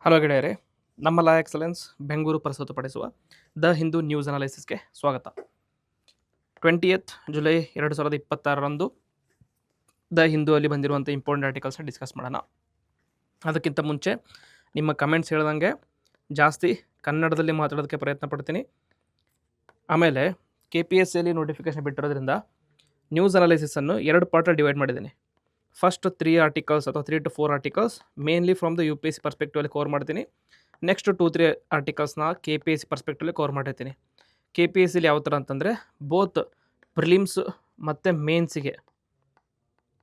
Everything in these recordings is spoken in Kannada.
ಹಲೋ ಗೆಳೆಯರೇ, ನಮ್ಮ ಲಾ ಎಕ್ಸಲೆನ್ಸ್ ಬೆಂಗಳೂರು ಪ್ರಸ್ತುತಪಡಿಸುವ ದ ಹಿಂದೂ ನ್ಯೂಸ್ ಅನಾಲಿಸಿಸ್ಗೆ ಸ್ವಾಗತ. 20th ಜುಲೈ 2026ರಂದು ದ ಹಿಂದೂ ಅಲ್ಲಿ ಬಂದಿರುವಂಥ ಇಂಪಾರ್ಟೆಂಟ್ ಆರ್ಟಿಕಲ್ಸ್ನ ಡಿಸ್ಕಸ್ ಮಾಡೋಣ. ಅದಕ್ಕಿಂತ ಮುಂಚೆ ನಿಮ್ಮ ಕಮೆಂಟ್ಸ್ ಹೇಳ್ದಂಗೆ ಜಾಸ್ತಿ ಕನ್ನಡದಲ್ಲಿ ಮಾತಾಡೋದಕ್ಕೆ ಪ್ರಯತ್ನ ಪಡ್ತೀನಿ. ಆಮೇಲೆ KPSCಯಲ್ಲಿ ನೋಟಿಫಿಕೇಶನ್ ಬಿಟ್ಟಿರೋದ್ರಿಂದ ನ್ಯೂಸ್ ಅನಾಲಿಸಿಸನ್ನು 2 ಪಾರ್ಟಲ್ಲಿ ಡಿವೈಡ್ ಮಾಡಿದ್ದೀನಿ. ಫಸ್ಟ್ 3 ಆರ್ಟಿಕಲ್ಸ್ ಅಥವಾ 3 to 4 articles mainly from the UPSC perspectively cover ಮಾಡ್ತೀನಿ. ನೆಕ್ಸ್ಟ್ 2-3 ಆರ್ಟಿಕಲ್ಸ್ನ KPSC ಪರ್ಸ್ಪೆಕ್ಟಿವಲ್ಲಿ ಕವರ್ ಮಾಡಿರ್ತೀನಿ. KPSCಲಿ ಯಾವ ಥರ ಅಂತಂದರೆ ಬೋತ್ ಪ್ರಿಲಿಮ್ಸ್ ಮತ್ತು ಮೇನ್ಸಿಗೆ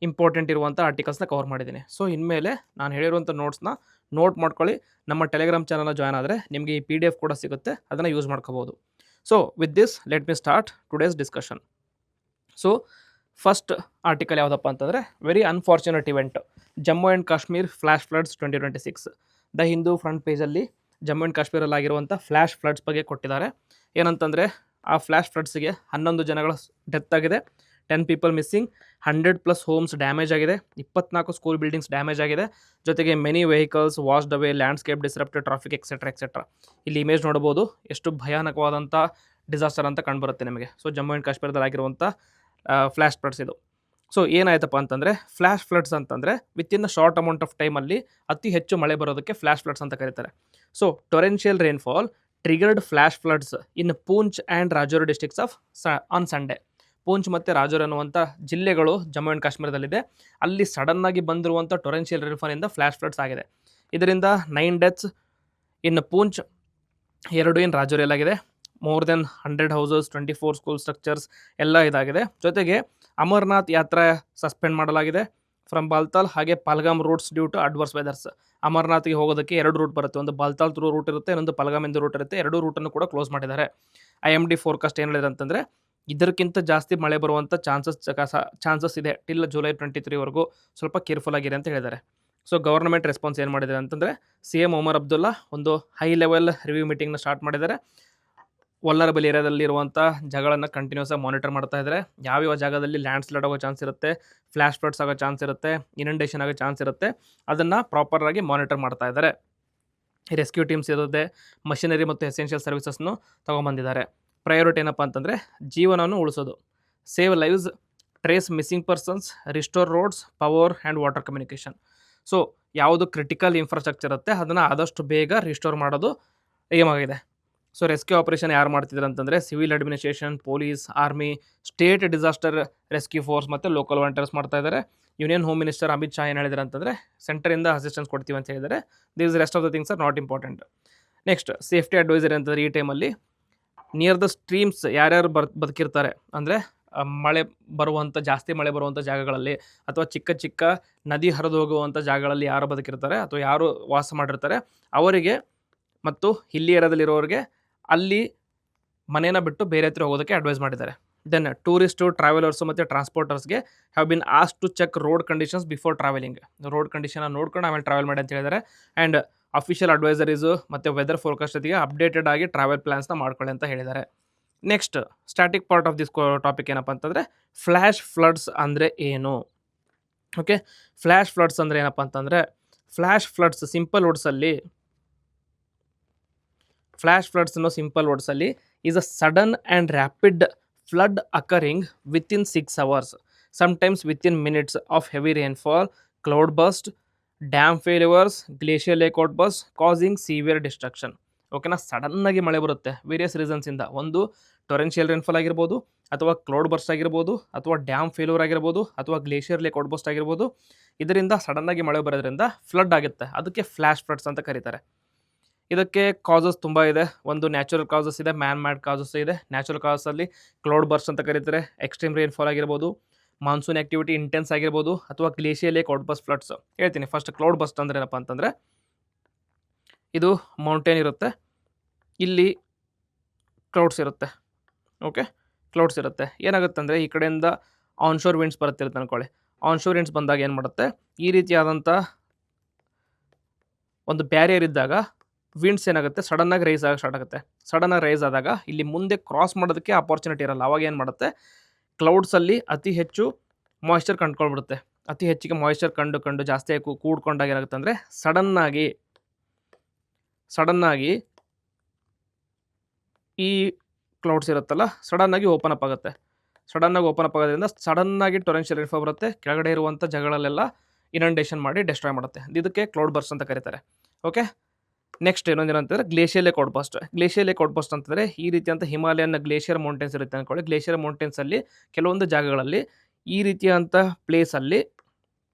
ಇಂಪಾರ್ಟೆಂಟ್ ಇರುವಂಥ ಆರ್ಟಿಕಲ್ಸ್ನ ಕವರ್ ಮಾಡಿದ್ದೀನಿ. ಸೊ ಇನ್ಮೇಲೆ ನಾನು ಹೇಳಿರುವಂಥ ನೋಟ್ಸ್ನ ನೋಟ್ ಮಾಡ್ಕೊಳ್ಳಿ. ನಮ್ಮ ಟೆಲಿಗ್ರಾಮ್ ಚಾನಲ್ನ ಜಾಯ್ನ್ ಆದರೆ ನಿಮಗೆ ಈ PDF ಕೂಡ ಸಿಗುತ್ತೆ, ಅದನ್ನು ಯೂಸ್ ಮಾಡ್ಕೋಬೋದು. So with this let me start today's discussion. So first article ಯಾವುದಪ್ಪ ಅಂತಂದರೆ very unfortunate event, Jammu and Kashmir flash floods 2026. The Hindu front ಪೇಜಲ್ಲಿ ಜಮ್ಮು ಆ್ಯಂಡ್ ಕಾಶ್ಮೀರಲ್ಲಿ ಆಗಿರುವಂಥ ಫ್ಲ್ಯಾಶ್ ಫ್ಲಡ್ಸ್ ಬಗ್ಗೆ ಕೊಟ್ಟಿದ್ದಾರೆ. ಏನಂತಂದರೆ ಆ ಫ್ಲ್ಯಾಶ್ ಫ್ಲಡ್ಸ್ಗೆ 11 ಜನಗಳ ಡೆತ್ ಆಗಿದೆ, 10 people ಮಿಸ್ಸಿಂಗ್, 100+ ಹೋಮ್ಸ್ ಡ್ಯಾಮೇಜ್ ಆಗಿದೆ, 24 ಸ್ಕೂಲ್ ಬಿಲ್ಡಿಂಗ್ಸ್ ಡ್ಯಾಮೇಜ್ ಆಗಿದೆ, ಜೊತೆಗೆ ಮೆನಿ ವೆಹಿಕಲ್ಸ್ ವಾಶ್ಡ್ ಅವೇ, ಲ್ಯಾಂಡ್ಸ್ಕೇಪ್ ಡಿಸ್ರಪ್ಟೆಡ್, ಟ್ರಾಫಿಕ್ ಎಕ್ಸೆಟ್ರಾ. ಇಲ್ಲಿ ಇಮೇಜ್ ನೋಡ್ಬೋದು, ಎಷ್ಟು ಭಯಾನಕವಾದಂಥ ಡಿಸಾಸ್ಟರ್ ಅಂತ ಕಂಡುಬರುತ್ತೆ ನಿಮಗೆ. ಸೊ ಜಮ್ಮು ಆ್ಯಂಡ್ ಕಾಶ್ಮೀರದಲ್ಲಿ ಆಗಿರುವಂಥ ಫ್ಲ್ಯಾಶ್ ಫ್ಲಡ್ಸ್ ಇದು. ಸೊ ಏನಾಯ್ತಪ್ಪ ಅಂತಂದರೆ ಫ್ಲ್ಯಾಶ್ ಫ್ಲಡ್ಸ್ ಅಂತಂದರೆ within the short amount of ಟೈಮಲ್ಲಿ ಅತಿ ಹೆಚ್ಚು ಮಳೆ ಬರೋದಕ್ಕೆ ಫ್ಲ್ಯಾಶ್ ಫ್ಲಡ್ಸ್ ಅಂತ ಕರೀತಾರೆ. So torrential rainfall triggered flash floods in Poonch and Rajouri districts of on Sunday. Poonch ಮತ್ತು ರಾಜೌರಿ ಅನ್ನುವಂಥ ಜಿಲ್ಲೆಗಳು ಜಮ್ಮು ಆ್ಯಂಡ್ ಕಾಶ್ಮೀರದಲ್ಲಿದೆ. ಅಲ್ಲಿ ಸಡನ್ನಾಗಿ ಬಂದಿರುವಂಥ ಟೊರೆನ್ಷಿಯಲ್ ರೈನ್ಫಾಲಿಂದ ಫ್ಲ್ಯಾಶ್ ಫ್ಲಡ್ಸ್ ಆಗಿದೆ. ಇದರಿಂದ 9 deaths ಇನ್ ಪೂಂಚ್, 2 ಇನ್ ರಾಜೌರಿಯಲ್ಲಾಗಿದೆ. More than 100 houses, 24 school structures ಎಲ್ಲ ಇದಾಗಿದೆ. ಜೊತೆಗೆ ಅಮರ್ನಾಥ್ ಯಾತ್ರೆ ಸಸ್ಪೆಂಡ್ ಮಾಡಲಾಗಿದೆ ಫ್ರಮ್ ಬಾಲ್ತಾಲ್, ಹಾಗೆ Pahalgam routes due to adverse weathers. ಅಮರ್ನಾಥ್ಗೆ ಹೋಗೋದಕ್ಕೆ 2 ರೂಟ್ ಬರುತ್ತೆ, ಒಂದು ಬಾಲ್ತಾಲ್ ಥ್ರೂ ರೂಟ್ ಇರುತ್ತೆ, ಇನ್ನೊಂದು ಪಲ್ಗಾಮಿಂದ ರೂಟ್ ಇರುತ್ತೆ. 2 ರೂಟನ್ನು ಕೂಡ ಕ್ಲೋಸ್ ಮಾಡಿದ್ದಾರೆ. IMD ಫೋರ್ಕಾಸ್ಟ್ ಏನು ಹೇಳಿದೆ ಅಂತಂದರೆ ಇದಕ್ಕಿಂತ ಜಾಸ್ತಿ ಮಳೆ ಬರುವಂಥ ಚಾನ್ಸಸ್ ಇದೆ ಟಿಲ್ ಜುಲೈ 23ವರೆಗೂ, ಸ್ವಲ್ಪ ಕೇರ್ಫುಲ್ ಆಗಿರಿ ಅಂತ ಹೇಳಿದ್ದಾರೆ. ಸೊ ಗವರ್ನಮೆಂಟ್ ರೆಸ್ಪಾನ್ಸ್ ಏನು ಮಾಡಿದ್ದಾರೆ ಅಂತಂದರೆ CM ಒಮರ್ ಅಬ್ದುಲ್ಲಾ ಒಂದು ಹೈ ಲೆವೆಲ್ ರಿವ್ಯೂ ಮೀಟಿಂಗ್ನ ಸ್ಟಾರ್ಟ್ ಮಾಡಿದ್ದಾರೆ. ವಲ್ನರಬಲ್ ಏರಿಯಾದಲ್ಲಿರುವಂಥ ಜಾಗಗಳನ್ನು ಕಂಟಿನ್ಯೂಸ್ ಆಗಿ ಮಾನಿಟರ್ ಮಾಡ್ತಾ ಇದ್ದಾರೆ. ಯಾವ್ಯಾವ ಜಾಗದಲ್ಲಿ ಲ್ಯಾಂಡ್ ಸ್ಲೈಡ್ ಆಗೋ ಚಾನ್ಸ್ ಇರುತ್ತೆ, ಫ್ಲ್ಯಾಶ್ ಫ್ಲಡ್ಸ್ ಆಗೋ ಚಾನ್ಸ್ ಇರುತ್ತೆ, ಇನಂಡೇಷನ್ ಆಗೋ ಚಾನ್ಸ್ ಇರುತ್ತೆ, ಅದನ್ನು ಪ್ರಾಪರಾಗಿ ಮಾನಿಟರ್ ಮಾಡ್ತಾ ಇದ್ದಾರೆ. ರೆಸ್ಕ್ಯೂ ಟೀಮ್ಸ್ ಇರುತ್ತೆ, ಮಷಿನರಿ ಮತ್ತು ಎಸೆನ್ಷಿಯಲ್ ಸರ್ವಿಸಸ್ನು ತೊಗೊಂಬಂದಿದ್ದಾರೆ. ಪ್ರಯಾರಿಟಿ ಏನಪ್ಪ ಅಂತಂದರೆ ಜೀವನವನ್ನು ಉಳಿಸೋದು, save lives, trace missing persons, restore roads, power and water communication. So ಯಾವುದು ಕ್ರಿಟಿಕಲ್ ಇನ್ಫ್ರಾಸ್ಟ್ರಕ್ಚರ್ ಇರುತ್ತೆ ಅದನ್ನು ಆದಷ್ಟು ಬೇಗ ರಿಸ್ಟೋರ್ ಮಾಡೋದು ಏಮಾಗಿದೆ. ಸೊ ರೆಸ್ಕ್ಯೂ ಆಪರೇಷನ್ ಯಾರು ಮಾಡ್ತಿದ್ದಾರೆ ಅಂತಂದರೆ civil administration, police, army, state disaster rescue force ಮತ್ತು ಲೋಕಲ್ ವಾಲಂಟಿಯರ್ಸ್ ಮಾಡ್ತಾ ಇದ್ದಾರೆ. Union home minister Amit Shah ಏನು ಹೇಳಿದ್ದಾರೆ ಅಂತಂದರೆ ಸೆಂಟರಿಂದ ಅಸಿಸ್ಟೆನ್ಸ್ ಕೊಡ್ತೀವಿ ಅಂತ ಹೇಳಿದ್ದಾರೆ. These rest of the things are not important. Next safety advisory ಅಂತಂದರೆ ಈ ಟೈಮಲ್ಲಿ ನಿಯರ್ ದ ಸ್ಟ್ರೀಮ್ಸ್ ಯಾರ್ಯಾರು ಬದುಕಿರ್ತಾರೆ ಅಂದರೆ ಜಾಸ್ತಿ ಮಳೆ ಬರುವಂಥ ಜಾಗಗಳಲ್ಲಿ ಅಥವಾ ಚಿಕ್ಕ ಚಿಕ್ಕ ನದಿ ಹರಿದು ಹೋಗುವಂಥ ಜಾಗಗಳಲ್ಲಿ ಯಾರು ಬದುಕಿರ್ತಾರೆ ಅಥವಾ ಯಾರು ವಾಸ ಮಾಡಿರ್ತಾರೆ ಅವರಿಗೆ ಮತ್ತು ಹಿಲ್ಲಿ ಏರಿಯಾದಲ್ಲಿರೋರಿಗೆ ಅಲ್ಲಿ ಮನೇನ ಬಿಟ್ಟು ಬೇರೆ ಹತ್ರ ಹೋಗೋದಕ್ಕೆ ಅಡ್ವೈಸ್ ಮಾಡಿದ್ದಾರೆ. ದೆನ್ ಟೂರಿಸ್ಟು, ಟ್ರಾವೆಲರ್ಸು ಮತ್ತು ಟ್ರಾನ್ಸ್ಪೋರ್ಟರ್ಸ್ಗೆ have been ask to check road conditions before travelling. Road ಕಂಡೀಷನ್ನ ನೋಡ್ಕೊಂಡು ಆಮೇಲೆ ಟ್ರಾವೆಲ್ ಮಾಡಿ ಅಂತ ಹೇಳಿದ್ದಾರೆ. ಆ್ಯಂಡ್ ಅಫಿಷಿಯಲ್ ಅಡ್ವೈಸರೀಸು ಮತ್ತು ವೆದರ್ ಫೋರ್ಕಾಸ್ಟ್ ಜೊತೆಗೆ ಅಪ್ಡೇಟೆಡ್ ಆಗಿ ಟ್ರಾವೆಲ್ ಪ್ಲಾನ್ಸ್ನ ಮಾಡ್ಕೊಳ್ಳಿ ಅಂತ ಹೇಳಿದ್ದಾರೆ. Next static part of this topic ಏನಪ್ಪ ಅಂತಂದರೆ ಫ್ಲ್ಯಾಶ್ ಫ್ಲಡ್ಸ್ ಅಂದರೆ ಏನು? ಓಕೆ, ಫ್ಲ್ಯಾಶ್ ಫ್ಲಡ್ಸ್ ಅಂದರೆ ಏನಪ್ಪ ಅಂತಂದರೆ ಫ್ಲ್ಯಾಶ್ ಫ್ಲಡ್ಸ್ ಸಿಂಪಲ್ ವರ್ಡ್ಸಲ್ಲಿ is a sudden and rapid flood occurring within 6 hours, sometimes within minutes of heavy rainfall, cloud burst, dam failures, glacier lake ಔಟ್ಬರ್ಸ್ಟ್ causing severe destruction. ಓಕೆನಾ, ಸಡನ್ನಾಗಿ ಮಳೆ ಬರುತ್ತೆ ವೇರಿಯಸ್ ರೀಸನ್ಸಿಂದ. ಒಂದು ಟೊರೆನ್ಷಿಯಲ್ ರೈನ್ಫಾಲ್ ಆಗಿರ್ಬೋದು, ಅಥವಾ ಕ್ಲೌಡ್ ಬರ್ಸ್ಟ್ ಆಗಿರ್ಬೋದು, ಅಥವಾ ಡ್ಯಾಮ್ ಫೇಲ್ಯೂರ್ ಆಗಿರ್ಬೋದು, ಅಥವಾ ಗ್ಲೇಷಿಯರ್ ಲೇಕ್ ಔಟ್ಬರ್ಸ್ಟ್ ಆಗಿರ್ಬೋದು. ಇದರಿಂದ ಸಡನ್ನಾಗಿ ಮಳೆ ಬರೋದ್ರಿಂದ ಫ್ಲಡ್ ಆಗುತ್ತೆ, ಅದಕ್ಕೆ ಫ್ಲ್ಯಾಶ್ ಫ್ಲಡ್ಸ್ ಅಂತ ಕರೀತಾರೆ. ಇದಕ್ಕೆ ಕಾಸಸ್ ತುಂಬ ಇದೆ. ಒಂದು ನ್ಯಾಚುರಲ್ ಕಾಸಸ್ ಇದೆ, ಮ್ಯಾನ್ ಮ್ಯಾಡ್ ಕಾಸಸ್ ಇದೆ. ನ್ಯಾಚುರಲ್ ಕಾಸಲ್ಲಿ ಕ್ಲೌಡ್ ಬರ್ಸ್ಟ್ ಅಂತ ಕರೀತಾರೆ, ಎಕ್ಸ್ಟ್ರೀಮ್ ರೈನ್ಫಾಲ್ ಆಗಿರ್ಬೋದು, ಮಾನ್ಸೂನ್ ಆ್ಯಕ್ಟಿವಿಟಿ ಇಂಟೆನ್ಸ್ ಆಗಿರ್ಬೋದು, ಅಥವಾ ಗ್ಲೇಷಿಯರ್ ಲೇಕ್ ಔಟ್ಬರ್ಸ್ಟ್ ಫ್ಲಡ್ಸ್. ಹೇಳ್ತೀನಿ ಫಸ್ಟ್ ಕ್ಲೌಡ್ ಬರ್ಸ್ಟ್ ಅಂದರೆ ಏನಪ್ಪ ಅಂತಂದರೆ ಇದು ಮೌಂಟೇನ್ ಇರುತ್ತೆ, ಇಲ್ಲಿ ಕ್ಲೌಡ್ಸ್ ಇರುತ್ತೆ. ಓಕೆ, ಕ್ಲೌಡ್ಸ್ ಇರುತ್ತೆ. ಏನಾಗುತ್ತೆ ಅಂದರೆ ಈ ಕಡೆಯಿಂದ ಆನ್ಶೋರ್ ವಿಂಡ್ಸ್ ಬರುತ್ತಿರುತ್ತೆ ಅಂದ್ಕೊಳ್ಳಿ. ಆನ್ಶೋರ್ ವಿಂಡ್ಸ್ ಬಂದಾಗ ಏನು ಮಾಡುತ್ತೆ, ಈ ರೀತಿಯಾದಂಥ ಒಂದು ಬ್ಯಾರಿಯರ್ ಇದ್ದಾಗ ವಿಂಡ್ಸ್ ಏನಾಗುತ್ತೆ ಸಡನ್ನಾಗಿ ರೈಸ್ ಆಗಿ ಸ್ಟಾರ್ಟ್ ಆಗುತ್ತೆ. ಸಡನ್ನಾಗಿ ರೈಸ್ ಆದಾಗ ಇಲ್ಲಿ ಮುಂದೆ ಕ್ರಾಸ್ ಮಾಡೋದಕ್ಕೆ ಆಪರ್ಚುನಿಟಿ ಇರಲ್ಲ. ಅವಾಗ ಏನು ಮಾಡುತ್ತೆ, ಕ್ಲೌಡ್ಸಲ್ಲಿ ಅತಿ ಹೆಚ್ಚು ಮಾಯ್ಶ್ಚರ್ ಕಂಡುಕೊಳ್ಬಿಡುತ್ತೆ. ಅತಿ ಹೆಚ್ಚಿಗೆ ಮಾಯ್ಶ್ಚರ್ ಕಂಡು ಜಾಸ್ತಿ ಕೂಡ್ಕೊಂಡಾಗ ಏನಾಗುತ್ತೆ ಅಂದರೆ ಸಡನ್ನಾಗಿ ಸಡನ್ನಾಗಿ ಈ ಕ್ಲೌಡ್ಸ್ ಇರುತ್ತಲ್ಲ ಸಡನ್ನಾಗಿ ಓಪನ್ ಅಪ್ ಆಗುತ್ತೆ. ಸಡನ್ನಾಗಿ ಓಪನ್ ಅಪ್ ಆಗೋದ್ರಿಂದ ಸಡನ್ನಾಗಿ ಟೊರೆನ್ಷಿಯಲ್ ರೇನ್ಫಾಲ್ ಬರುತ್ತೆ. ಕೆಳಗಡೆ ಇರುವಂಥ ಜಾಗಗಳಲ್ಲೆಲ್ಲ ಇನಂಡೇಷನ್ ಮಾಡಿ ಡೆಸ್ಟ್ರಾಯ್ ಮಾಡುತ್ತೆ. ಇದಕ್ಕೆ ಕ್ಲೌಡ್ ಬರ್ಸ್ಟ್ ಅಂತ ಕರೀತಾರೆ. ಓಕೆ, ನೆಕ್ಸ್ಟ್ ಏನಂತಂದರೆ glacial cloud burst. Glacial cloud burst ಅಂತಂದರೆ ಈ ರೀತಿಯಂಥ ಹಿಮಾಲಯನ್ ಗ್ಲೇಷಿಯರ್ ಮೌಂಟೇನ್ಸ್ ಇರುತ್ತೆ ಅಂದ್ಕೊಳ್ಳಿ. ಗ್ಲೇಷಿಯರ್ ಮೌಂಟೇನ್ಸಲ್ಲಿ ಕೆಲವೊಂದು ಜಾಗಗಳಲ್ಲಿ ಈ ರೀತಿಯಾದಂಥ ಪ್ಲೇಸಲ್ಲಿ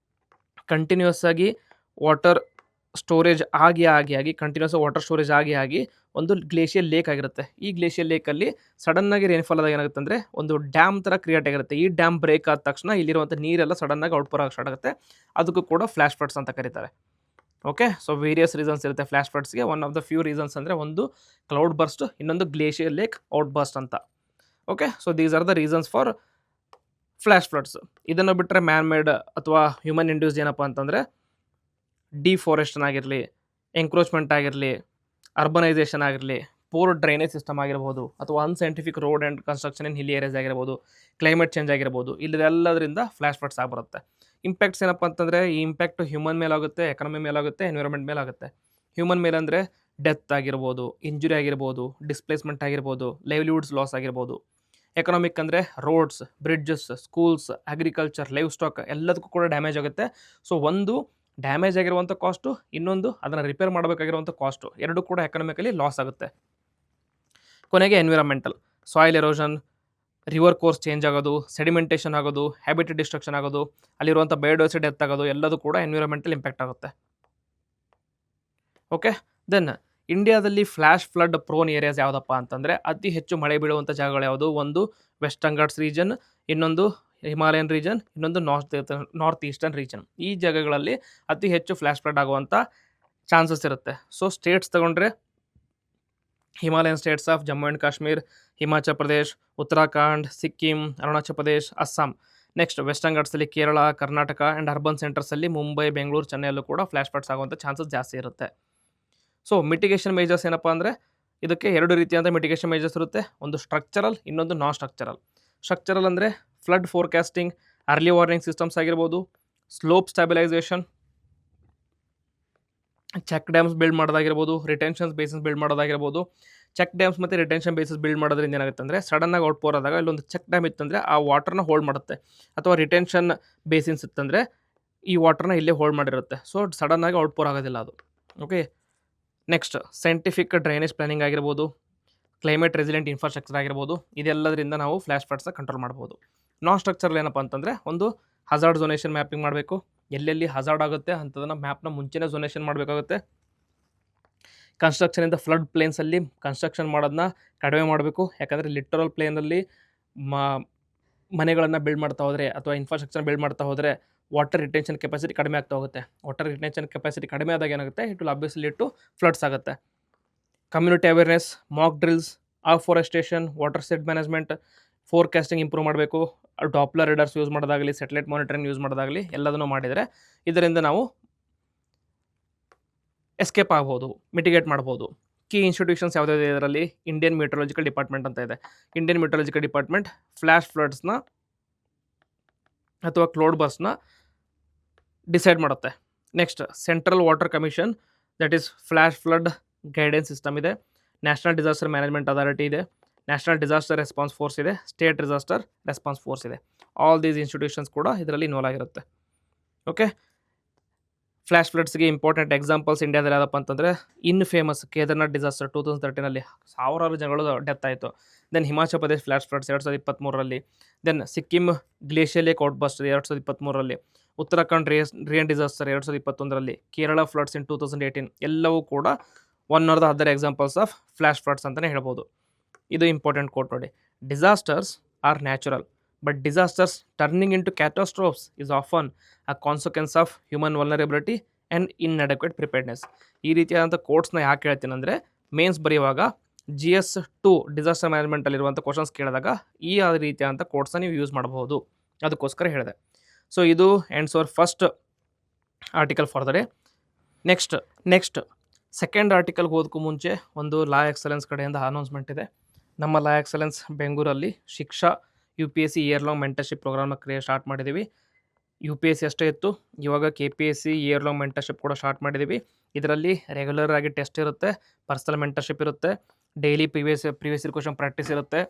ಕಂಟಿನ್ಯೂಸ್ ಆಗಿ ವಾಟರ್ ಸ್ಟೋರೇಜ್ ಆಗಿ ಕಂಟಿನ್ಯೂಸ್ ವಾಟರ್ ಸ್ಟೋರೇಜ್ ಆಗಿ ಒಂದು ಗ್ಲೇಷಿಯಲ್ ಲೇಕ್ ಆಗಿರುತ್ತೆ. ಈ ಗ್ಲೇಷಿಯಲ್ ಲೇಕಲ್ಲಿ ಸಡನ್ನಾಗಿ ರೇನ್ಫಾಲ್ ಆದಾಗ ಏನಾಗುತ್ತೆ ಅಂದರೆ ಒಂದು ಡ್ಯಾಮ್ ಥರ ಕ್ರಿಯೇಟ್ ಆಗಿರುತ್ತೆ. ಈ ಡ್ಯಾಮ್ ಬ್ರೇಕ್ ಆದ ತಕ್ಷಣ ಇಲ್ಲಿರುವಂಥ ನೀರೆಲ್ಲ ಸಡನ್ನಾಗಿ ಔಟ್ಪೋರ್ ಆಗಿ ಸ್ಟಾರ್ಟ್ ಆಗುತ್ತೆ. ಅದಕ್ಕೂ ಕೂಡ ಫ್ಲ್ಯಾಶ್ ಫ್ಲಡ್ಸ್ ಅಂತ ಕರೀತಾರೆ. ಓಕೆ, ಸೊ ವೇರಿಯಸ್ ರೀಸನ್ಸ್ ಇರುತ್ತೆ ಫ್ಲ್ಯಾಶ್ ಫ್ಲಡ್ಸ್ಗೆ. One of the few reasons ಅಂದರೆ ಒಂದು ಕ್ಲೌಡ್ ಬರ್ಸ್ಟ್, ಇನ್ನೊಂದು ಗ್ಲೇಷಿಯಲ್ ಲೇಕ್ ಔಟ್ ಬರ್ಸ್ಟ್ ಅಂತ. Okay, so these are the reasons for flash floods. ಇದನ್ನು ಬಿಟ್ಟರೆ ಮ್ಯಾನ್ ಮೇಡ್ ಅಥವಾ ಹ್ಯೂಮನ್ ಇಂಡ್ಯೂಸ್ಡ್ ಏನಪ್ಪ ಅಂತಂದರೆ ಡಿಫಾರೆಸ್ಟನ್ ಆಗಿರಲಿ, ಎಂಕ್ರೋಚ್ಮೆಂಟ್ ಆಗಿರಲಿ, ಅರ್ಬನೈಸೇಷನ್ ಆಗಿರಲಿ, ಪೂರ್ ಡ್ರೈನೇಜ್ ಸಿಸ್ಟಮ್ ಆಗಿರ್ಬೋದು, ಅಥವಾ unscientific road and construction in hill areas ಆಗಿರ್ಬೋದು, ಕ್ಲೈಮೇಟ್ ಚೇಂಜ್ ಆಗಿರ್ಬೋದು, ಇಲ್ಲದೆಲ್ಲದರಿಂದ ಫ್ಲ್ಯಾಶ್ ಫ್ಲಡ್ಸ್ ಆಗಿಬರುತ್ತೆ. ಇಂಪ್ಯಾಕ್ಟ್ಸ್ ಏನಪ್ಪ ಅಂತಂದರೆ ಈ ಇಂಪ್ಯಾಕ್ಟ್ ಹ್ಯೂಮನ್ ಮೇಲಾಗುತ್ತೆ, ಎಕನಾಮಿ ಮೇಲಾಗುತ್ತೆ, ಎನ್ವಿರಾನ್ಮೆಂಟ್ ಮೇಲಾಗುತ್ತೆ. ಹ್ಯೂಮನ್ ಮೇಲೆ ಅಂದರೆ ಡೆತ್ ಆಗಿರ್ಬೋದು, ಇಂಜುರಿ ಆಗಿರ್ಬೋದು, ಡಿಸ್ಪ್ಲೇಸ್ಮೆಂಟ್ ಆಗಿರ್ಬೋದು, ಲೈವ್ಲಿಹುಡ್ಸ್ ಲಾಸ್ ಆಗಿರ್ಬೋದು. ಎಕನಾಮಿಕ್ ಅಂದರೆ roads, bridges, schools, agriculture, livestock ಎಲ್ಲದಕ್ಕೂ ಕೂಡ ಡ್ಯಾಮೇಜ್ ಆಗುತ್ತೆ. ಸೊ ಒಂದು ಡ್ಯಾಮೇಜ್ ಆಗಿರುವಂಥ ಕಾಸ್ಟು, ಇನ್ನೊಂದು ಅದನ್ನು ರಿಪೇರ್ ಮಾಡಬೇಕಾಗಿರುವಂಥ ಕಾಸ್ಟು, ಎರಡೂ ಕೂಡ ಎಕನಾಮಿಕಲಿ ಲಾಸ್ ಆಗುತ್ತೆ. ಕೊನೆಗೆ environmental, soil erosion, river course change ಆಗೋದು, ಸೆಡಿಮೆಂಟೇಷನ್ ಆಗೋದು, ಹ್ಯಾಬಿಟೇಟ್ ಡಿಸ್ಟ್ರಕ್ಷನ್ ಆಗೋದು, ಅಲ್ಲಿರುವಂಥ ಬಯೋಡೈವರ್ಸಿಟಿ ಡೆತ್ ಆಗೋದು, ಎಲ್ಲದೂ ಕೂಡ ಎನ್ವಿರಾನ್ಮೆಂಟಲ್ ಇಂಪ್ಯಾಕ್ಟ್ ಆಗುತ್ತೆ. ಓಕೆ, ದೆನ್ ಇಂಡಿಯಾದಲ್ಲಿ ಫ್ಲ್ಯಾಶ್ ಫ್ಲಡ್ ಪ್ರೋನ್ ಏರಿಯಾಸ್ ಯಾವುದಪ್ಪ ಅಂತಂದರೆ ಅತಿ ಹೆಚ್ಚು ಮಳೆ ಬೀಳುವಂಥ ಜಾಗಗಳು ಯಾವುದು? ಒಂದು ವೆಸ್ಟರ್ನ್ ಘಾಟ್ಸ್ ರೀಜನ್, ಇನ್ನೊಂದು ಹಿಮಾಲಯನ್ ರೀಜನ್, ಇನ್ನೊಂದು ನಾರ್ತ್ ಈಸ್ಟರ್ನ್ ರೀಜನ್. ಈ ಜಾಗಗಳಲ್ಲಿ ಅತಿ ಹೆಚ್ಚು ಫ್ಲ್ಯಾಶ್ ಫ್ಲಡ್ ಆಗುವಂಥ ಚಾನ್ಸಸ್ ಇರುತ್ತೆ. ಸೊ ಸ್ಟೇಟ್ಸ್ ತಗೊಂಡ್ರೆ Himalayan States of Jammu and Kashmir, Himachal Pradesh, Uttarakhand, Sikkim, Arunachal Pradesh, Assam. Next western ಘಾಟ್ಸಲ್ಲಿ ಕೇರಳ, ಕರ್ನಾಟಕ ಆ್ಯಂಡ್ ಅರ್ಬನ್ ಸೆಂಟರ್ಸಲ್ಲಿ ಮುಂಬೈ, ಬೆಂಗಳೂರು, ಚೆನ್ನೈಯಲ್ಲೂ ಕೂಡ ಫ್ಲ್ಯಾಶ್ ಫ್ಲಡ್ಸ್ ಆಗುವಂಥ ಚಾನ್ಸಸ್ ಜಾಸ್ತಿ ಇರುತ್ತೆ. ಸೊ ಮಿಟಿಗೇಷನ್ ಮೇಜರ್ಸ್ ಏನಪ್ಪ ಅಂದರೆ ಇದಕ್ಕೆ ಎರಡು ರೀತಿಯಾದ ಮಿಟಿಗೇಷನ್ ಮೇಜರ್ಸ್ ಇರುತ್ತೆ. ಒಂದು ಸ್ಟ್ರಕ್ಚರಲ್, ಇನ್ನೊಂದು ನಾನ್ ಸ್ಟ್ರಕ್ಚರಲ್. ಸ್ಟ್ರಕ್ಚರಲ್ ಅಂದರೆ flood forecasting, early warning systems ಆಗಿರ್ಬೋದು, slope stabilisation, check dams build ಮಾಡೋದಾಗಿರ್ಬೋದು, ರಿಟೆನ್ಷನ್ಸ್ ಬೇಸಿಸ್ ಬಿಲ್ಡ್ ಮಾಡೋದಾಗಿರ್ಬೋದು. ಚೆಕ್ ಡ್ಯಾಮ್ಸ್ ಮತ್ತು ರಿಟೆನ್ಷನ್ ಬೇಸಿಸ್ ಬಿಲ್ಡ್ ಮಾಡೋದ್ರಿಂದ ಏನಾಗುತ್ತೆ ಅಂದರೆ ಸಡನ್ನಾಗಿ ಔಟ್ಪೋರ್ ಆದಾಗ ಇಲ್ಲೊಂದು ಚೆಕ್ ಡ್ಯಾಮ್ ಇತ್ತಂದರೆ ಆ ವಾಟರ್ನ ಹೋಲ್ಡ್ ಮಾಡುತ್ತೆ, ಅಥವಾ ರಿಟೆನ್ಷನ್ ಬೇಸಿನ್ಸ್ ಇತ್ತಂದರೆ ಈ ವಾಟರ್ನ ಇಲ್ಲೇ ಹೋಲ್ಡ್ ಮಾಡಿರುತ್ತೆ. ಸೊ ಸಡನ್ನಾಗಿ ಔಟ್ಪೋರ್ ಆಗೋದಿಲ್ಲ ಅದು. Okay, next scientific drainage planning ಆಗಿರ್ಬೋದು, ಕ್ಲೈಮೇಟ್ ರೆಸಿಲೆಂಟ್ ಇನ್ಫ್ರಾಸ್ಟ್ರಕ್ಚರ್ ಆಗಿರ್ಬೋದು, ಇದೆಲ್ಲದರಿಂದ ನಾವು ಫ್ಲ್ಯಾಶ್ ಫ್ಲಡ್ಸ್ನ ಕಂಟ್ರೋಲ್ ಮಾಡ್ಬೋದು. ನಾನ್ ಸ್ಟ್ರಕ್ಚರಲ್ ಏನಪ್ಪ ಅಂತಂದರೆ ಒಂದು ಹಜಾರ್ಡ್ ಝೋನೇಷನ್ ಮ್ಯಾಪಿಂಗ್ ಮಾಡಬೇಕು. ಎಲ್ಲೆಲ್ಲಿ ಹಜಾರ್ಡ್ ಆಗುತ್ತೆ ಅಂಥದನ್ನು ಮ್ಯಾಪ್ನ ಮುಂಚೆನೇ ಝೋನೇಷನ್ ಮಾಡಬೇಕಾಗುತ್ತೆ. ಕನ್ಸ್ಟ್ರಕ್ಷನಿಂದ ಫ್ಲಡ್ ಪ್ಲೇನ್ಸಲ್ಲಿ ಕನ್ಸ್ಟ್ರಕ್ಷನ್ ಮಾಡೋದನ್ನ ಕಡಿಮೆ ಮಾಡಬೇಕು. ಯಾಕಂದರೆ ಲಿಟರಲ್ ಪ್ಲೇನಲ್ಲಿ ಮನೆಗಳನ್ನು ಬಿಲ್ಡ್ ಮಾಡ್ತಾ ಹೋದರೆ ಅಥವಾ ಇನ್ಫ್ರಾಸ್ಟ್ರಕ್ಚರ್ ಬಿಲ್ಡ್ ಮಾಡ್ತಾ ಹೋದರೆ ವಾಟರ್ ರಿಟೆನ್ಷನ್ ಕೆಪಾಸಿಟಿ ಕಡಿಮೆ ಆಗ್ತಾ ಹೋಗುತ್ತೆ. ವಾಟರ್ ರಿಟೆನ್ಷನ್ ಕೆಪಾಸಿಟಿ ಕಡಿಮೆ ಆದಾಗ ಏನಾಗುತ್ತೆ, it will obviously to floods ಆಗುತ್ತೆ. Community awareness, mock drills, afforestation, watershed management, forecasting improve ಮಾಡಬೇಕು. ಡಾಪ್ಲರ್ ರೇಡಾರ್ಸ್ ಯೂಸ್ ಮಾಡೋದಾಗಲಿ, ಸ್ಯಾಟಲೈಟ್ ಮಾನಿಟರಿಂಗ್ ಯೂಸ್ ಮಾಡೋದಾಗಲಿ ಎಲ್ಲದನ್ನು ಮಾಡಿದರೆ ಇದರಿಂದ ನಾವು ಎಸ್ಕೇಪ್ ಆಗ್ಬೋದು, ಮಿಟಿಗೇಟ್ ಮಾಡ್ಬೋದು. ಕೀ ಇನ್ಸ್ಟಿಟ್ಯೂಷನ್ಸ್ ಯಾವುದಿದೆ ಇದರಲ್ಲಿ? ಇಂಡಿಯನ್ ಮೆಟ್ರಾಲಜಿಕಲ್ ಡಿಪಾರ್ಟ್ಮೆಂಟ್ ಅಂತ ಇದೆ. ಇಂಡಿಯನ್ ಮೆಟ್ರಾಲಜಿಕಲ್ ಡಿಪಾರ್ಟ್ಮೆಂಟ್ ಫ್ಲ್ಯಾಶ್ ಫ್ಲಡ್ಸ್ನ ಅಥವಾ ಕ್ಲೌಡ್ ಬರ್ಸ್ಟ್ನ ಡಿಸೈಡ್ ಮಾಡುತ್ತೆ. Next central water commission, that is flash flood guidance system ಇದೆ. ನ್ಯಾಷನಲ್ ಡಿಸಾಸ್ಟರ್ ಮ್ಯಾನೇಜ್ಮೆಂಟ್ ಅಥಾರಿಟಿ ಇದೆ. ನ್ಯಾಷನಲ್ ಡಿಸಾಸ್ಟರ್ ರೆಸ್ಪಾನ್ಸ್ ಫೋರ್ಸ್ ಇದೆ. ಸ್ಟೇಟ್ ಡಿಸಾಸ್ಟರ್ ರೆಸ್ಪಾನ್ಸ್ ಫೋರ್ಸ್ ಇದೆ. ಆಲ್ ದೀಸ್ ಇನ್ಸ್ಟಿಟ್ಯೂಷನ್ಸ್ ಕೂಡ ಇದರಲ್ಲಿ ಇನ್ವಾಲ್ವ್ ಆಗಿರುತ್ತೆ. ಓಕೆ, ಫ್ಲ್ಯಾಶ್ ಫ್ಲಡ್ಸ್ಗೆ ಇಂಪಾರ್ಟೆಂಟ್ ಎಕ್ಸಾಂಪಲ್ಸ್ ಇಂಡಿಯಾದಲ್ಲಿ ಯಾವುದಪ್ಪ ಅಂತಂದರೆ ಫೇಮಸ್ ಕೇದಾರ್ನಾಥ್ ಡಿಸಾಸ್ಟರ್ 2013 ಸಾವಿರಾರು ಜನಗಳು ಡೆತ್ ಆಯಿತು. Then Himachal Pradesh flash floods 2023. Then Sikkim glacial lake outburst 2023. Uttarakhand rain disaster 2021. Kerala floods in 2018. ಎಲ್ಲವೂ ಕೂಡ one are the other examples of flash floods ಅಂತಲೇ ಹೇಳ್ಬೋದು. ಇದು ಇಂಪಾರ್ಟೆಂಟ್ ಕೋಟ್ ನೋಡಿ. Disasters are natural, but disasters turning into catastrophes is often a consequence of human vulnerability and inadequate preparedness. ಈ ರೀತಿಯಾದಂಥ ಕೋಟ್ಸ್ನ ಯಾಕೆ ಹೇಳ್ತೀನಿ ಅಂದರೆ ಮೇನ್ಸ್ ಬರೆಯುವಾಗ GS2 ಡಿಸಾಸ್ಟರ್ ಮ್ಯಾನೇಜ್ಮೆಂಟಲ್ಲಿರುವಂಥ ಕ್ವಶನ್ಸ್ ಕೇಳಿದಾಗ ಈ ರೀತಿಯಾದಂಥ ಕೋಟ್ಸ್ನ ನೀವು ಯೂಸ್ ಮಾಡಬಹುದು, ಅದಕ್ಕೋಸ್ಕರ ಹೇಳಿದೆ. ಸೊ ಇದು ends our first article for the day. Next second ಆರ್ಟಿಕಲ್ಗೆ ಹೋಗೋದಕ್ಕೂ ಮುಂಚೆ ಒಂದು ಲಾ ಎಕ್ಸಲೆನ್ಸ್ ಕಡೆಯಿಂದ ಅನೌನ್ಸ್ಮೆಂಟ್ ಇದೆ. ನಮ್ಮ ಲಾ ಎಕ್ಸಲೆನ್ಸ್ ಬೆಂಗಳೂರಲ್ಲಿ Shiksha UPSC year long mentorship ಪ್ರೋಗ್ರಾಮ್ನ ಸ್ಟಾರ್ಟ್ ಮಾಡಿದ್ದೀವಿ. UPSC ಅಷ್ಟೇ ಇತ್ತು. ಇವಾಗ KPSC ಇಯರ್ ಲಾಂಗ್ ಮೆಂಟರ್ಶಿಪ್ ಕೂಡ ಸ್ಟಾರ್ಟ್ ಮಾಡಿದ್ದೀವಿ. ಇದರಲ್ಲಿ ರೆಗ್ಯುಲರ್ ಆಗಿ ಟೆಸ್ಟ್ ಇರುತ್ತೆ, ಪರ್ಸನಲ್ ಮೆಂಟರ್ಶಿಪ್ ಇರುತ್ತೆ, daily previous year question practice ಇರುತ್ತೆ,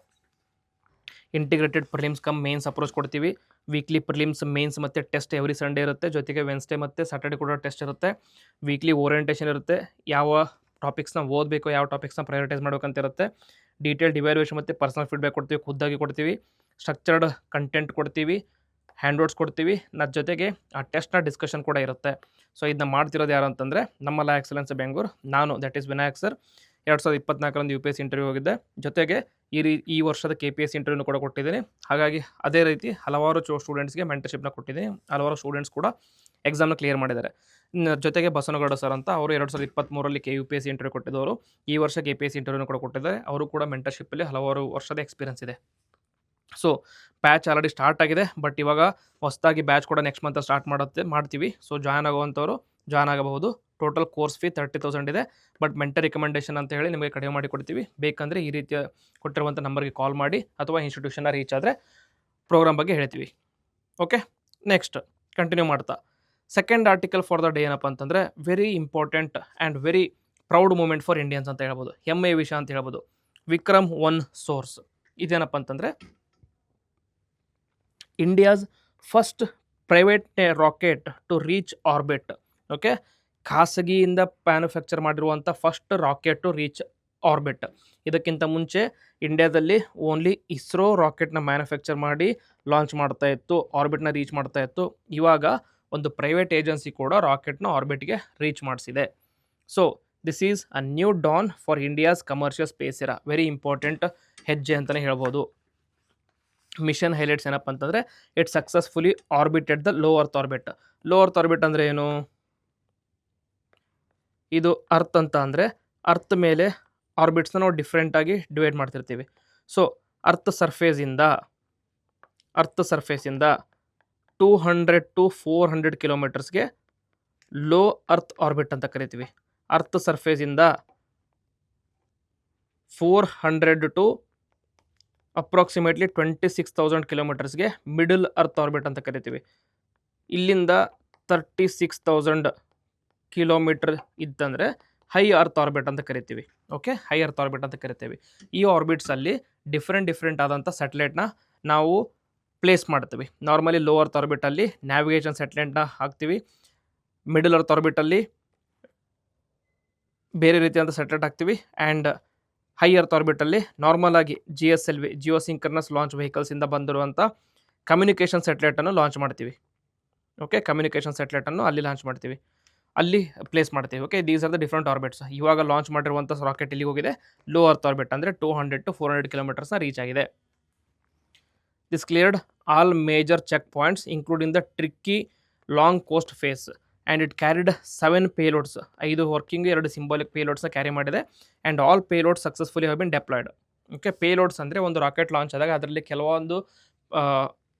integrated prelims cum mains approach ಕೊಡ್ತೀವಿ. ವೀಕ್ಲಿ ಪ್ರಿಲಿಮ್ಸ್, ಮೇನ್ಸ್ ಮತ್ತು ಟೆಸ್ಟ್ ಎವ್ರಿ ಸಂಡೇ ಇರುತ್ತೆ. ಜೊತೆಗೆ ವೆನ್ಸ್ಡೇ ಮತ್ತು ಸ್ಯಾಟರ್ಡೆ ಕೂಡ ಟೆಸ್ಟ್ ಇರುತ್ತೆ. ವೀಕ್ಲಿ ಓರಿಯೆಂಟೇಷನ್ ಇರುತ್ತೆ, ಯಾವ ಟಾಪಿಕ್ಸ್ನ ಓದಬೇಕು, ಯಾವ ಟಾಪಿಕ್ಸ್ನ ಪ್ರಯಾರಿಟೈಸ್ ಮಾಡ್ಬೇಕಂತ ಇರುತ್ತೆ. ಡೀಟೇಲ್ಡ್ ಇವ್ಯಾಲ್ಯೂಯೇಷನ್ ಮತ್ತು ಪರ್ಸನಲ್ ಫೀಡ್ಬ್ಯಾಕ್ ಕೊಡ್ತೀವಿ, ಖುದ್ದಾಗಿ ಕೊಡ್ತೀವಿ. ಸ್ಟ್ರಕ್ಚರ್ಡ್ ಕಂಟೆಂಟ್ ಕೊಡ್ತೀವಿ, ಹ್ಯಾಂಡ್ಔಟ್ಸ್ ಕೊಡ್ತೀವಿ. ಜೊತೆಗೆ ಆ ಟೆಸ್ಟ್ನ ಡಿಸ್ಕಷನ್ ಕೂಡ ಇರುತ್ತೆ. ಸೊ ಇದನ್ನ ಮಾಡ್ತಿರೋದು ಯಾರು ಅಂತಂದರೆ ನಮ್ಮ ಲಾ ಎಕ್ಸಲೆನ್ಸ್ ಬೆಂಗಳೂರು. ನಾನು that is Vinayak sir. 2024 UPSC interview ಹೋಗಿದ್ದೆ. ಜೊತೆಗೆ ಈ ವರ್ಷದ KPSC ಇಂಟರ್ವ್ಯೂನು ಕೂಡ ಕೊಟ್ಟಿದ್ದೀನಿ. ಹಾಗಾಗಿ ಅದೇ ರೀತಿ ಹಲವಾರು ಸ್ಟೂಡೆಂಟ್ಸ್ಗೆ ಮೆಂಟರ್ಶಿಪ್ನ ಕೊಟ್ಟಿದ್ದೀನಿ. ಹಲವಾರು ಸ್ಟೂಡೆಂಟ್ಸ್ ಕೂಡ ಎಕ್ಸಾಮ್ನ ಕ್ಲಿಯರ್ ಮಾಡಿದ್ದಾರೆ. ಜೊತೆಗೆ ಬಸವನಗೌಡ ಸರ್ ಅಂತ ಅವರು 2023 UPSC ಇಂಟರ್ವ್ಯೂ ಕೊಟ್ಟಿದ್ದವರು. ಈ ವರ್ಷ KPSC ಇಂಟರ್ವ್ಯೂನು ಕೂಡ ಕೊಟ್ಟಿದ್ದಾರೆ. ಅವರು ಕೂಡ ಮೆಂಟರ್ಶಿಪ್ಪಲ್ಲಿ ಹಲವಾರು ವರ್ಷದ ಎಕ್ಸ್ಪೀರಿಯನ್ಸ್ ಇದೆ. ಸೊ ಬ್ಯಾಚ್ ಆಲ್ರೆಡಿ ಸ್ಟಾರ್ಟ್ ಆಗಿದೆ, ಬಟ್ ಇವಾಗ ಹೊಸದಾಗಿ ಬ್ಯಾಚ್ ಕೂಡ ನೆಕ್ಸ್ಟ್ ಮಂತ್ ಸ್ಟಾರ್ಟ್ ಮಾಡ್ತೀವಿ. ಸೊ ಜಾಯ್ನ್ ಆಗುವಂಥವ್ರು ಜಾಯ್ನ್ ಆಗಬಹುದು. ಟೋಟಲ್ ಕೋರ್ಸ್ ಫೀ 30,000 ಇದೆ. ಬಟ್ ಮೆಂಟರ್ ರಿಕಮೆಂಡೇಷನ್ ಅಂತ ಹೇಳಿ ನಿಮಗೆ ಕಡಿಮೆ ಮಾಡಿ ಕೊಡ್ತೀವಿ. ಬೇಕಂದರೆ ಈ ರೀತಿಯ ಕೊಟ್ಟಿರುವಂಥ ನಂಬರ್ಗೆ ಕಾಲ್ ಮಾಡಿ ಅಥವಾ ಇನ್ಸ್ಟಿಟ್ಯೂಷನ್ನ ರೀಚ್ ಆದರೆ ಪ್ರೋಗ್ರಾಮ್ ಬಗ್ಗೆ ಹೇಳ್ತೀವಿ. ಓಕೆ, ನೆಕ್ಸ್ಟ್ ಕಂಟಿನ್ಯೂ ಮಾಡ್ತಾ second article for the day ಏನಪ್ಪ ಅಂತಂದರೆ very important and very proud moment for Indians ಅಂತ ಹೇಳ್ಬೋದು. ಹೆಮ್ಮೆಯ ವಿಷಯ ಅಂತ ಹೇಳ್ಬೋದು. ವಿಕ್ರಮ್ 1 ಸೋರ್ಸ್ ಇದೇನಪ್ಪ ಅಂತಂದರೆ India's first private rocket to reach orbit. Okay, ಖಾಸಗಿಯಿಂದ ಮ್ಯಾನುಫ್ಯಾಕ್ಚರ್ ಮಾಡಿರುವಂಥ first rocket to reach orbit. ಇದಕ್ಕಿಂತ ಮುಂಚೆ ಇಂಡಿಯಾದಲ್ಲಿ ಓನ್ಲಿ ಇಸ್ರೋ ರಾಕೆಟ್ನ ಮ್ಯಾನುಫ್ಯಾಕ್ಚರ್ ಮಾಡಿ ಲಾಂಚ್ ಮಾಡ್ತಾ ಇತ್ತು, ಆರ್ಬಿಟ್ನ ರೀಚ್ ಮಾಡ್ತಾ ಇತ್ತು. ಇವಾಗ ಒಂದು ಪ್ರೈವೇಟ್ ಏಜೆನ್ಸಿ ಕೂಡ ರಾಕೆಟ್ನ ಆರ್ಬಿಟ್ಗೆ ರೀಚ್ ಮಾಡಿಸಿದೆ. So this is a new dawn for India's commercial space era. Very important ಹೆಜ್ಜೆ ಅಂತಲೇ ಹೇಳ್ಬೋದು. ಮಿಷನ್ ಹೈಲೈಟ್ಸ್ ಏನಪ್ಪ ಅಂತಂದರೆ it successfully orbited the low earth orbit. Low earth orbit ಅಂದರೆ ಏನು? ಇದು ಅರ್ತ್ ಅಂತ ಅಂದರೆ ಅರ್ತ್ ಮೇಲೆ ಆರ್ಬಿಟ್ಸ್ನ ನಾವು ಡಿಫ್ರೆಂಟಾಗಿ ಡಿವೈಡ್ ಮಾಡ್ತಿರ್ತೀವಿ. ಸೊ ಅರ್ತ್ ಸರ್ಫೇಸಿಂದ 200 to 400 ಕಿಲೋಮೀಟರ್ಸ್ಗೆ ಲೋ ಅರ್ತ್ ಆರ್ಬಿಟ್ ಅಂತ ಕರಿತೀವಿ. ಅರ್ತ್ ಸರ್ಫೇಸಿಂದ 400 to ಅಪ್ರಾಕ್ಸಿಮೇಟ್ಲಿ 26,000 ಕಿಲೋಮೀಟರ್ಸ್ಗೆ ಮಿಡಲ್ ಅರ್ತ್ ಆರ್ಬಿಟ್ ಅಂತ ಕರಿತೀವಿ. ಇಲ್ಲಿಂದ 36,000 ಕಿಲೋಮೀಟರ್ ಇದ್ದಂದರೆ ಹೈ ಅರ್ತ್ ಆರ್ಬಿಟ್ ಅಂತ ಕರಿತೀವಿ. ಓಕೆ, ಹೈ ಅರ್ತ್ ಆರ್ಬಿಟ್ ಅಂತ ಕರಿತೀವಿ. ಈ ಆರ್ಬಿಟ್ಸಲ್ಲಿ ಡಿಫ್ರೆಂಟ್ ಆದಂಥ ಸ್ಯಾಟಲೈಟ್ನ ನಾವು ಪ್ಲೇಸ್ ಮಾಡ್ತೀವಿ. ನಾರ್ಮಲಿ ಲೋ ಅರ್ತ್ ಆರ್ಬಿಟಲ್ಲಿ ನ್ಯಾವಿಗೇಷನ್ ಸ್ಯಾಟಲೈಟ್ನ ಹಾಕ್ತೀವಿ. ಮಿಡಲ್ ಅರ್ತ್ ಆರ್ಬಿಟಲ್ಲಿ ಬೇರೆ ರೀತಿಯಾದ ಸ್ಯಾಟಲೈಟ್ ಹಾಕ್ತೀವಿ. ಆ್ಯಂಡ್ ಹೈ ಅರ್ತ್ ಆರ್ಬಿಟಲ್ಲಿ ನಾರ್ಮಲ್ ಆಗಿ GSLV ಜಿಯೋಸಿಂಕ್ರನಸ್ ಲಾಂಚ್ ವೆಹಿಕಲ್ಸಿಂದ ಬಂದಿರುವಂಥ ಕಮ್ಯುನಿಕೇಷನ್ ಸ್ಯಾಟಲೈಟನ್ನು ಲಾಂಚ್ ಮಾಡ್ತೀವಿ. ಓಕೆ, ಕಮ್ಯುನಿಕೇಷನ್ ಸ್ಯಾಟಲೈಟನ್ನು ಅಲ್ಲಿ ಲಾಂಚ್ ಮಾಡ್ತೀವಿ, ಅಲ್ಲಿ ಪ್ಲೇಸ್ ಮಾಡ್ತೀವಿ. Okay, these are the different orbits. ಇವಾಗ ಲಾಂಚ್ ಮಾಡಿರುವಂಥ ರಾಕೆಟ್ ಇಲ್ಲಿ ಹೋಗಿದೆ ಲೋ ಅರ್ತ್ ಆರ್ಬಿಟ್, ಅಂದರೆ 200 to 400 ಕಿಲೋಮೀಟರ್ಸ್ನ ರೀಚ್ ಆಗಿದೆ. This cleared all major check points including the tricky long coast phase and it carried 7 payloads. 5 working, 2 symbolic ಪೇಲೋಡ್ಸ್ನ ಕ್ಯಾರಿ ಮಾಡಿದೆ. And all payloads successfully have been deployed. Okay, payloads ಅಂದರೆ ಒಂದು ರಾಕೆಟ್ ಲಾಂಚ್ ಆದಾಗ ಅದರಲ್ಲಿ ಕೆಲವೊಂದು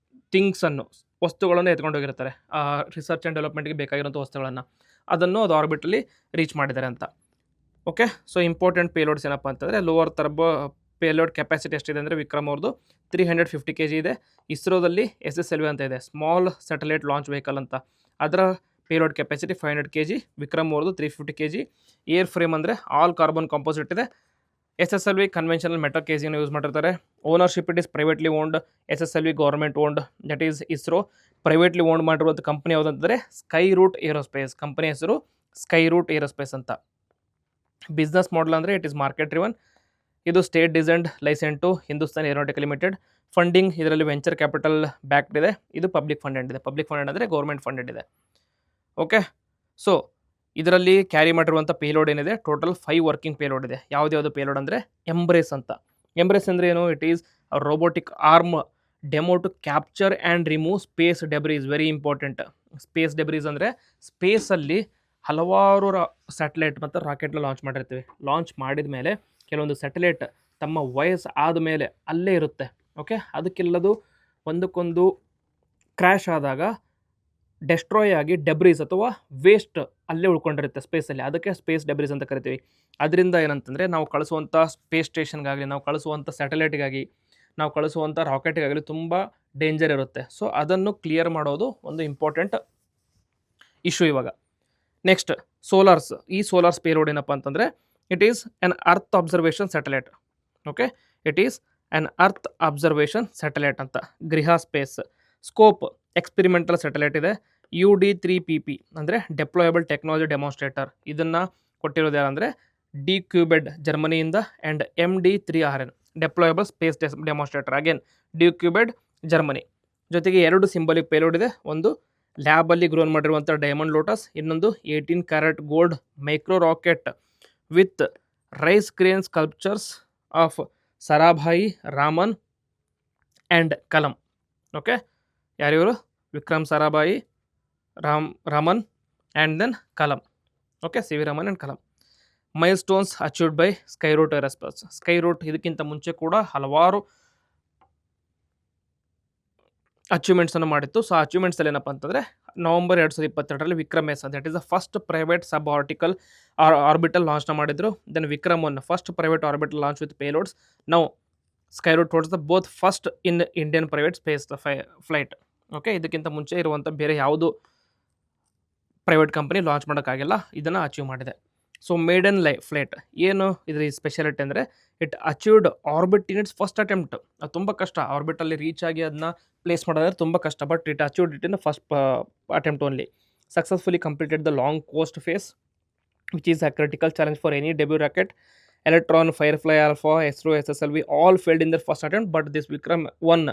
ವಸ್ತುಗಳನ್ನು ಎತ್ಕೊಂಡೋಗಿರ್ತಾರೆ, ರಿಸರ್ಚ್ ಆ್ಯಂಡ್ ಡೆವಲಪ್ಮೆಂಟ್ಗೆ ಬೇಕಾಗಿರೋಂಥ ವಸ್ತುಗಳನ್ನು, ಅದನ್ನು ಅದು ಆರ್ಬಿಟಲ್ಲಿ ರೀಚ್ ಮಾಡಿದ್ದಾರೆ ಅಂತ. ಓಕೆ, ಸೊ ಇಂಪಾರ್ಟೆಂಟ್ ಪೇಲೋಡ್ಸ್ ಏನಪ್ಪ ಅಂತಂದರೆ ಲೋವರ್ ಪೇಲೋಡ್ ಕೆಪಾಸಿಟಿ ಎಷ್ಟಿದೆ ಅಂದರೆ ವಿಕ್ರಮ್ ಅವ್ರದ್ದು 350 kg ಇದೆ. ಇಸ್ರೋದಲ್ಲಿ SSLV ಅಂತ ಇದೆ, ಸ್ಮಾಲ್ ಸ್ಯಾಟಲೈಟ್ ಲಾಂಚ್ ವೆಹಿಕಲ್ ಅಂತ, ಅದರ ಪೇಲೋಡ್ ಕೆಪಾಸಿಟಿ 500 kg. ವಿಕ್ರಮ್ ಅವ್ರದ್ದು 350 kg. ಏರ್ ಫ್ರೇಮ್ ಅಂದರೆ ಆಲ್ ಕಾರ್ಬನ್ ಕಾಂಪೋಸಿಟ್ ಇದೆ. SSLV conventional metal caging use ಮಾಡಿರ್ತಾರೆ. Ownership it is privately owned. SSLV government owned, that is ISRO. Privately owned ಮಾಡಿರುವಂಥ ಕಂಪನಿ ಯಾವುದಂತಂದರೆ ಸ್ಕೈ ರೂಟ್ ಏರೋಸ್ಪೇಸ್. ಕಂಪನಿ ಹೆಸರು ಸ್ಕೈ ರೂಟ್ ಏರೋಸ್ಪೇಸ್ ಅಂತ. ಬಿಸ್ನೆಸ್ ಮಾಡೆಲ್ ಅಂದರೆ ಇಟ್ ಈಸ್ ಮಾರ್ಕೆಟ್ ಡ್ರಿವನ್. ಇದು state designed licence to Hindustan Aeronautics Limited. Funding ಇದರಲ್ಲಿ ವೆಂಚರ್ ಕ್ಯಾಪಿಟಲ್ ಬ್ಯಾಕ್ಡ್ ಇದೆ. ಇದು ಪಬ್ಲಿಕ್ ಫಂಡೆಡ್ ಇದೆ. ಪಬ್ಲಿಕ್ ಫಂಡೆಡ್ ಅಂದರೆ ಗೌರ್ಮೆಂಟ್ ಫಂಡೆಡ್ ಇದೆ. ಓಕೆ, ಸೊ ಇದರಲ್ಲಿ ಕ್ಯಾರಿ ಮಾಡಿರುವಂಥ ಪೇಲೋಡ್ ಏನಿದೆ ಟೋಟಲ್ 5 ವರ್ಕಿಂಗ್ ಪೇಲೋಡ್ ಇದೆ. ಯಾವ್ದು ಪೇಲೋಡ್ ಅಂದರೆ ಎಂಬ್ರೇಸ್ ಅಂತ. ಎಂಬ್ರೇಸ್ ಅಂದರೆ ಏನು? It is a robotic arm demo to capture and remove space debris. Very important. Space debris ಅಂದರೆ ಸ್ಪೇಸಲ್ಲಿ ಹಲವಾರು ಸ್ಯಾಟಲೈಟ್ ಮತ್ತು ರಾಕೆಟ್ನ ಲಾಂಚ್ ಮಾಡಿರ್ತೀವಿ. ಲಾಂಚ್ ಮಾಡಿದ ಮೇಲೆ ಕೆಲವೊಂದು ಸ್ಯಾಟಲೈಟ್ ತಮ್ಮ ವಯಸ್ಸು ಆದಮೇಲೆ ಅಲ್ಲೇ ಇರುತ್ತೆ. ಓಕೆ, ಅದಕ್ಕೆಲ್ಲದು ಒಂದಕ್ಕೊಂದು ಕ್ರ್ಯಾಶ್ ಆದಾಗ ಡೆಸ್ಟ್ರಾಯ್ ಆಗಿ ಡೆಬ್ರೀಸ್ ಅಥವಾ ವೇಸ್ಟ್ ಅಲ್ಲೇ ಉಳ್ಕೊಂಡಿರುತ್ತೆ ಸ್ಪೇಸಲ್ಲಿ. ಅದಕ್ಕೆ ಸ್ಪೇಸ್ ಡೆಬ್ರೀಸ್ ಅಂತ ಕರಿತೀವಿ. ಅದರಿಂದ ಏನಂತಂದರೆ ನಾವು ಕಳಿಸುವಂಥ ಸ್ಪೇಸ್ ಸ್ಟೇಷನ್ಗಾಗಲಿ, ನಾವು ಕಳಿಸುವಂಥ ಸ್ಯಾಟಲೈಟ್ಗಾಗಿ, ನಾವು ಕಳಿಸುವಂಥ ರಾಕೆಟ್ಗಾಗಲಿ ತುಂಬ ಡೇಂಜರ್ ಇರುತ್ತೆ. ಸೊ ಅದನ್ನು ಕ್ಲಿಯರ್ ಮಾಡೋದು ಒಂದು ಇಂಪಾರ್ಟೆಂಟ್ ಇಶ್ಯೂ ಇವಾಗ. Next solars. ಈ ಸೋಲಾರ್ಸ್ ಪೇಲೋಡ್ ಏನಪ್ಪ ಅಂತಂದರೆ it is on earth observation satellite. Okay, it is on earth observation satellite ಅಂತ. ಗೃಹ ಸ್ಪೇಸ್ ಸ್ಕೋಪ್ ಎಕ್ಸ್ಪೆರಿಮೆಂಟಲ್ ಸ್ಯಾಟಲೈಟ್ ಇದೆ. UD3PP ಅಂದರೆ ಡೆಪ್ಲಾಯಬಲ್ ಟೆಕ್ನಾಲಜಿ ಡೆಮಾನ್ಸ್ಟ್ರೇಟರ್. ಇದನ್ನು ಕೊಟ್ಟಿರೋದು ಯಾರಂದರೆ ಡಿಕ್ಯೂಬೆಡ್ ಜರ್ಮನಿಯಿಂದ and MD3RN deployable space demonstrator again DCUBED Germany. ಜೊತೆಗೆ 2 ಸಿಂಬಲಿಕ್ ಪೇಲೋಡ್ ಇದೆ. ಒಂದು ಲ್ಯಾಬಲ್ಲಿ ಗ್ರೋನ್ ಮಾಡಿರುವಂಥ ಡೈಮಂಡ್ ಲೋಟಸ್, ಇನ್ನೊಂದು 18 carat gold micro rocket with rice grain sculptures of Sarabhai Raman and Kalam. Okay, ಯಾರಿವರು? Vikram Sarabhai, Raman and then Kalam. Okay, CV Raman and Kalam. Milestone achieved by Skyroot Aerospace. Skyroot ಇದಕ್ಕಿಂತ ಮುಂಚೆ ಕೂಡ ಹಲವಾರು ಅಚೀವ್ಮೆಂಟ್ಸನ್ನು ಮಾಡಿತ್ತು. ಸೊ ಅಚೀವ್ಮೆಂಟ್ಸಲ್ಲಿ ಏನಪ್ಪ ಅಂತಂದರೆ November 2022 Vikram S, that is the first private sub orbital ಲಾಂಚ್ನ ಮಾಡಿದ್ರು. Then Vikram 1 first private orbital launch with payloads. Now Skyroot was the both first in Indian private space flight. Okay, ಇದಕ್ಕಿಂತ ಮುಂಚೆ ಇರುವಂಥ ಬೇರೆ ಯಾವುದು ಪ್ರೈವೇಟ್ ಕಂಪನಿ ಲಾಂಚ್ ಮಾಡೋಕ್ಕಾಗಿಲ್ಲ, ಇದನ್ನು ಅಚೀವ್ ಮಾಡಿದೆ. ಸೊ ಮೇಡನ್ ಫ್ಲೈಟ್ ಏನು ಇದರ ಸ್ಪೆಷಾಲಿಟಿ ಅಂದರೆ it achieved orbit in its first attempt. ಅದು ತುಂಬ ಕಷ್ಟ, ಆರ್ಬಿಟಲ್ಲಿ ರೀಚ್ ಆಗಿ ಅದನ್ನ ಪ್ಲೇಸ್ ಮಾಡೋದ್ರೆ ತುಂಬ ಕಷ್ಟ. But it achieved it in first attempt only. Successfully completed the long coast phase which is a critical challenge for any debut rocket. Electron, Firefly Alpha, ISRO, SSLV all failed in their first attempt, but this Vikram 1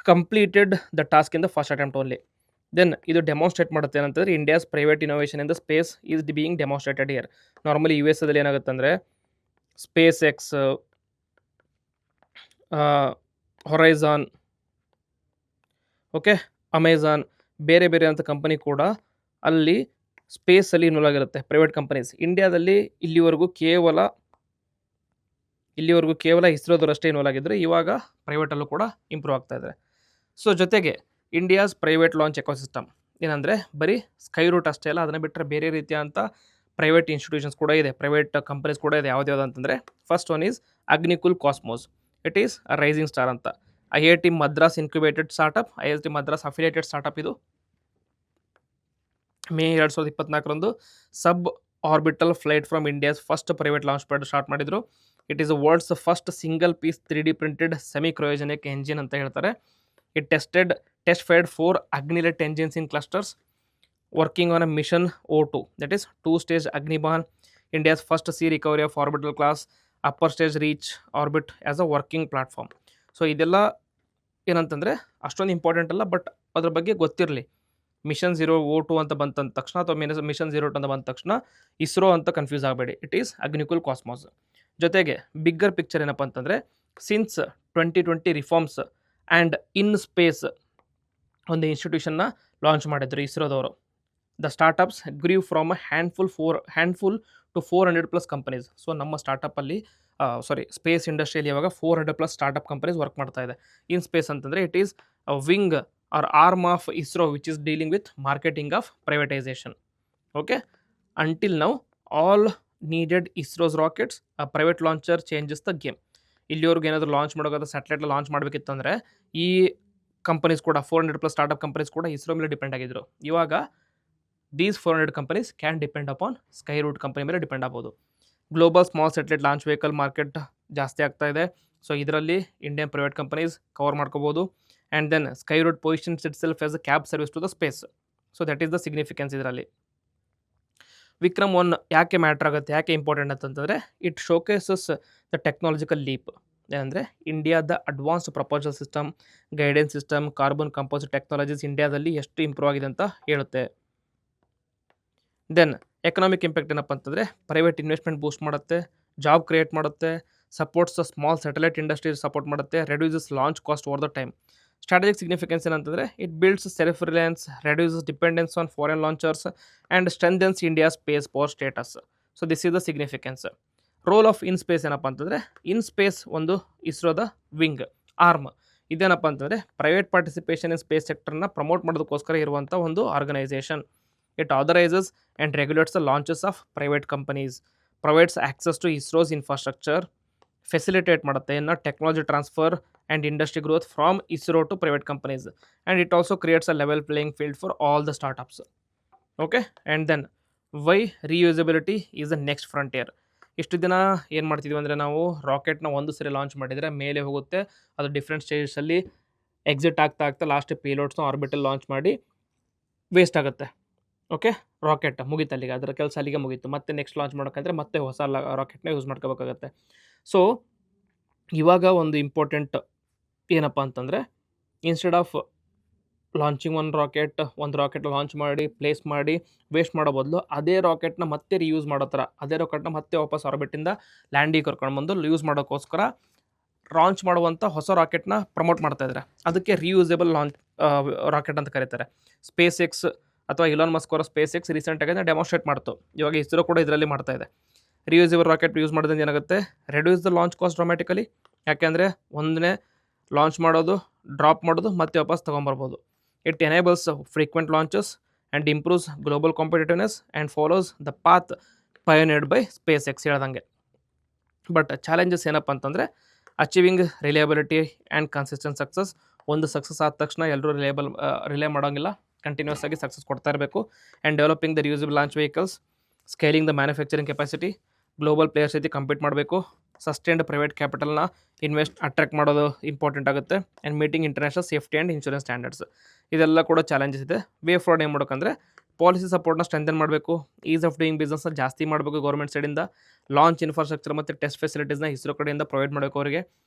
completed the task in the first attempt only. Then ಇದು ಡೆಮಾನ್ಸ್ಟ್ರೇಟ್ ಮಾಡುತ್ತೆ ಏನಂತಂದರೆ India's private innovation in the space is being demonstrated here. Normally US ದಲ್ಲಿ ಏನಾಗುತ್ತೆ ಅಂದರೆ ಸ್ಪೇಸ್ ಎಕ್ಸ್, ಹೊರೈಝಾನ್, ಓಕೆ, ಅಮೆಝಾನ್, ಬೇರೆ ಬೇರೆ ಅಂತ ಕಂಪನಿ ಕೂಡ ಅಲ್ಲಿ ಸ್ಪೇಸಲ್ಲಿ ಇನ್ವಾಲ್ವ್ ಆಗಿರುತ್ತೆ ಪ್ರೈವೇಟ್ ಕಂಪನೀಸ್. ಇಂಡಿಯಾದಲ್ಲಿ ಇಲ್ಲಿವರೆಗೂ ಕೇವಲ ಇಸ್ರೋದವರಷ್ಟೇ ಇನ್ವಾಲ್ವ್ ಆಗಿದ್ದರೆ ಇವಾಗ ಪ್ರೈವೇಟಲ್ಲೂ ಕೂಡ ಇಂಪ್ರೂವ್ ಆಗ್ತಾ ಇದೆ. ಸೊ ಜೊತೆಗೆ ಇಂಡಿಯಾಸ್ ಪ್ರೈವೇಟ್ ಲಾಂಚ್ ಎಕೋಸಿಸ್ಟಮ್ ಏನಂದರೆ ಬರೀ ಸ್ಕೈರೂಟ್ ಅಷ್ಟೇ ಅಲ್ಲ, ಅದನ್ನು ಬಿಟ್ಟರೆ ಬೇರೆ ರೀತಿಯಾದಂಥ ಪ್ರೈವೇಟ್ ಇನ್ಸ್ಟಿಟ್ಯೂಷನ್ಸ್ ಕೂಡ ಇದೆ, ಪ್ರೈವೇಟ್ ಕಂಪನೀಸ್ ಕೂಡ ಇದೆ. ಯಾವ್ದು ಅಂತಂದರೆ first one is Agnikul Cosmos. It is a rising star ಅಂತ. IIT Madras incubated startup, IIT Madras affiliated startup. ಇದು May 2024 sub orbital flight from India's first private launch pad start ಮಾಡಿದರು. It is world's first single piece 3D printed semi cryogenic engine ಅಂತ ಹೇಳ್ತಾರೆ. It test fired 4 Agnilet engines in clusters working on a mission O2, that is 2-stage Agnibaan. India's first C recovery of orbital class upper stage reach orbit as a working platform. So ಇದೆಲ್ಲ ಏನಂತಂದರೆ ಅಷ್ಟೊಂದು ಇಂಪಾರ್ಟೆಂಟ್ ಅಲ್ಲ, ಬಟ್ ಅದ್ರ ಬಗ್ಗೆ ಗೊತ್ತಿರಲಿ. ಮಿಷನ್ 0 O2 ಅಂತ ಬಂದ ತಕ್ಷಣ ಅಥವಾ ಮಿಷನ್ 0 ಅಂತ ಬಂದ ತಕ್ಷಣ ಇಸ್ರೋ ಅಂತ ಕನ್ಫ್ಯೂಸ್ ಆಗಬೇಡಿ. It is Agnikul Cosmos. ಜೊತೆಗೆ ಬಿಗ್ಗರ್ ಪಿಕ್ಚರ್ ಏನಪ್ಪ ಅಂತಂದರೆ since 2020 reforms and IN-SPACe ಒಂದು ಇನ್ಸ್ಟಿಟ್ಯೂಷನ್ನ ಲಾಂಚ್ ಮಾಡಿದ್ರು ಇಸ್ರೋದವರು. The startups grew from a handful to 400+ companies. So ನಮ್ಮ ಸ್ಟಾರ್ಟಪ್ಪಲ್ಲಿ ಸ್ಪೇಸ್ ಇಂಡಸ್ಟ್ರಿಯಲ್ಲಿ ಇವಾಗ 400+ ಸ್ಟಾರ್ಟಪ್ ಕಂಪನೀಸ್ ವರ್ಕ್ ಮಾಡ್ತಾ ಇದೆ. ಇನ್ ಸ್ಪೇಸ್ ಅಂತಂದರೆ it is a wing or arm of ISRO which is dealing with marketing of privatization. Okay, until now all needed ISRO's rockets, a private launcher changes the game. ಇಲ್ಲಿವರೆಗೂ ಏನಾದರೂ ಲಾಂಚ್ ಮಾಡೋದು ಸ್ಯಾಟಲೈಟ್ ಲಾಂಚ್ ಮಾಡಬೇಕಿತ್ತು ಅಂದರೆ ಈ ಕಂಪನೀಸ್ ಕೂಡ 400+ ಸ್ಟಾರ್ಟಪ್ ಕಂಪನೀಸ್ ಕೂಡ ಇಸ್ರೋ ಮೇಲೆ ಡಿಪೆಂಡ್ ಆಗಿದ್ರು. ಇವಾಗ these 400 companies can depend upon Skyroot company ಮೇಲೆ ಡಿಪೆಂಡ್ ಆಗ್ಬೋದು. Global small satellite launch vehicle market ಜಾಸ್ತಿ ಆಗ್ತಾ ಇದೆ. ಸೊ ಇದರಲ್ಲಿ ಇಂಡಿಯನ್ ಪ್ರೈವೇಟ್ ಕಂಪನೀಸ್ ಕವರ್ ಮಾಡ್ಕೋಬೋದು. And then Skyroot positions itself as a cab service to the space. So that is the significance ಇದರಲ್ಲಿ. ವಿಕ್ರಮ್ 1 ಯಾಕೆ ಮ್ಯಾಟ್ರ್ ಆಗುತ್ತೆ, ಯಾಕೆ ಇಂಪಾರ್ಟೆಂಟ್ ಅಂತಂದರೆ ಇಟ್ ಶೋಕೇಸಸ್ ದ ಟೆಕ್ನಾಲಜಿಕಲ್ ಲೀಪ್. ಏನಂದರೆ ಇಂಡಿಯಾದ advanced proposal system, guidance system, carbon composite technologies ಇಂಡಿಯಾದಲ್ಲಿ ಎಷ್ಟು ಇಂಪ್ರೂವ್ ಆಗಿದೆ ಅಂತ ಹೇಳುತ್ತೆ. ದೆನ್ ಎಕನಾಮಿಕ್ ಇಂಪ್ಯಾಕ್ಟ್ ಏನಪ್ಪ ಅಂತಂದರೆ ಪ್ರೈವೇಟ್ ಇನ್ವೆಸ್ಟ್ಮೆಂಟ್ ಬೂಸ್ಟ್ ಮಾಡುತ್ತೆ, ಜಾಬ್ ಕ್ರಿಯೇಟ್ ಮಾಡುತ್ತೆ, supports the small satellite industry support ಮಾಡುತ್ತೆ, reduces launch cost over the time. Strategic significance ಏನಂತಂದರೆ it builds self reliance, reduces dependence on foreign launchers and strengthens India space power status. So this is the significance. Role of IN-SPACe ಏನಪ್ಪ ಅಂತಂದರೆ ಇನ್ ಸ್ಪೇಸ್ ಒಂದು ಇಸ್ರೋದ ವಿಂಗ್ ಆರ್ಮ್. ಇದೇನಪ್ಪ ಅಂತಂದರೆ ಪ್ರೈವೇಟ್ ಪಾರ್ಟಿಸಿಪೇಷನ್ ಇನ್ ಸ್ಪೇಸ್ ಸೆಕ್ಟರ್ನ ಪ್ರಮೋಟ್ ಮಾಡೋದಕ್ಕೋಸ್ಕರ ಇರುವಂಥ ಒಂದು organisation. It authorises and regulates the launches of private companies, provides access to ISRO's infrastructure, facilitate ಮಾಡುತ್ತೆ ಇನ್ನು technology transfer and industry growth from ISRO to private companies, and it also creates a level playing field for all the startups. Okay, and then why reusability is the next frontier. ಇಷ್ಟು ದಿನ ಏನು ಮಾಡ್ತಿದ್ವಿ ಅಂದರೆ ನಾವು ರಾಕೆಟ್ನ ಒಂದು ಸರಿ ಲಾಂಚ್ ಮಾಡಿದರೆ ಮೇಲೆ ಹೋಗುತ್ತೆ, ಅದು ಡಿಫ್ರೆಂಟ್ ಸ್ಟೇಜಸಲ್ಲಿ ಎಕ್ಸಿಟ್ ಆಗ್ತಾ ಆಗ್ತಾ ಲಾಸ್ಟ್ ಪೇಲೋಡ್ಸ್ನ ಆರ್ಬಿಟಲ್ ಲಾಂಚ್ ಮಾಡಿ ವೇಸ್ಟ್ ಆಗುತ್ತೆ. ಓಕೆ, ರಾಕೆಟ್ ಮುಗೀತು ಅಲ್ಲಿಗೆ, ಅದರ ಕೆಲಸ ಅಲ್ಲಿಗೆ ಮುಗೀತು. ಮತ್ತೆ ನೆಕ್ಸ್ಟ್ ಲಾಂಚ್ ಮಾಡೋಕ್ಕಂದ್ರೆ ಮತ್ತೆ ಹೊಸ ರಾಕೆಟ್ನ ಯೂಸ್ ಮಾಡ್ಕೋಬೇಕಾಗತ್ತೆ. ಸೊ ಇವಾಗ ಒಂದು ಇಂಪಾರ್ಟೆಂಟ್ ಏನಪ್ಪ ಅಂತಂದರೆ, ಇನ್ಸ್ಟೆಡ್ ಆಫ್ ಲಾಂಚಿಂಗ್ ಒಂದು ರಾಕೆಟ್ ಲಾಂಚ್ ಮಾಡಿ ಪ್ಲೇಸ್ ಮಾಡಿ ವೇಸ್ಟ್ ಮಾಡೋ ಬದಲು ಅದೇ ರಾಕೆಟ್ನ ಮತ್ತೆ ರಿಯೂಸ್ ಮಾಡೋ ಥರ, ಅದೇ ರಾಕೆಟ್ನ ಮತ್ತೆ ವಾಪಸ್ ಆರ್ಬಿಟಿಂದ ಲ್ಯಾಂಡಿಗೆ ಕರ್ಕೊಂಡು ಬಂದು ಯೂಸ್ ಮಾಡೋಕ್ಕೋಸ್ಕರ ಲಾಂಚ್ ಮಾಡುವಂಥ ಹೊಸ ರಾಕೆಟ್ನ ಪ್ರಮೋಟ್ ಮಾಡ್ತಾ ಇದ್ದಾರೆ. ಅದಕ್ಕೆ ರಿಯೂಸೇಬಲ್ ರಾಕೆಟ್ ಅಂತ ಕರೀತಾರೆ. ಸ್ಪೇಸ್ ಎಕ್ಸ್ ಅಥವಾ ಇಲಾನ್ ಮಸ್ಕ್ ಅವರ ಸ್ಪೇಸ್ ಎಕ್ಸ್ ರೀಸೆಂಟಾಗಿ ಡೆಮಾನ್ಸ್ಟ್ರೇಟ್ ಮಾಡ್ತು. ಇವಾಗ ಇಸ್ರೋ ಕೂಡ ಇದರಲ್ಲಿ ಮಾಡ್ತಾ ಇದೆ. ರಿಯೂಸೇಬಲ್ ರಾಕೆಟ್ ಯೂಸ್ ಮಾಡೋದ್ರಿಂದ ಏನಾಗುತ್ತೆ, reduce the launch cost dramatically. ಯಾಕೆಂದರೆ ಒಂದನೇ ಲಾಂಚ್ ಮಾಡೋದು, ಡ್ರಾಪ್ ಮಾಡೋದು, ಮತ್ತೆ ವಾಪಸ್ ತೊಗೊಂಬರ್ಬೋದು. It enables frequent launches and improves global competitiveness and follows the path pioneered by SpaceX ಹೇಳ್ದಂಗೆ. ಬಟ್ ಚಾಲೆಂಜಸ್ ಏನಪ್ಪ ಅಂತಂದರೆ, achieving reliability and consistent success. ಒಂದು ಸಕ್ಸಸ್ ಆದ ತಕ್ಷಣ ಎಲ್ಲರೂ ರಿಲೇ ಮಾಡೋಂಗಿಲ್ಲ, ಕಂಟಿನ್ಯೂಸ್ ಆಗಿ ಸಕ್ಸಸ್ ಕೊಡ್ತಾ ಇರಬೇಕು. And developing the reusable launch vehicles, scaling the manufacturing capacity, global players ಜೊತೆ ಕಂಪೀಟ್ ಮಾಡಬೇಕು, ಸಸ್ಟೈನ್ಡ್ ಪ್ರೈವೇಟ್ ಕ್ಯಾಪಿಟಲ್ನ ಅಟ್ರಾಕ್ಟ್ ಮಾಡೋದು ಇಂಪಾರ್ಟೆಂಟ್ ಆಗುತ್ತೆ. And meeting international safety and insurance standards, ಇದೆಲ್ಲ ಕೂಡ ಚಾಲೆಂಜಸ್ ಇದೆ. ವೇ ಫಾರ್ವರ್ಡ್ ಏನು ಮಾಡೋಕ್ಕಂದ್ರೆ, ಪಾಲಿಸಿ ಸಪೋರ್ಟ್ನ ಸ್ಟ್ರೆಂಥನ್ ಮಾಡಬೇಕು, ಈಸ್ ಆಫ್ ಡೂಯಿಂಗ್ ಬಿಸ್ನೆಸ್ನ ಜಾಸ್ತಿ ಮಾಡಬೇಕು ಗೌರ್ಮೆಂಟ್ ಸೈಡಿಂದ, ಲಾಂಚ್ ಇನ್ಫ್ರಾಸ್ಟ್ರಕ್ಚರ್ ಮತ್ತು ಟೆಸ್ಟ್ ಫೆಸಿಲಿಟೀಸ್ನ ಇಸ್ರೋ ಕಡೆಯಿಂದ ಪ್ರೊವೈಡ್ ಮಾಡಬೇಕು ಅವರಿಗೆ.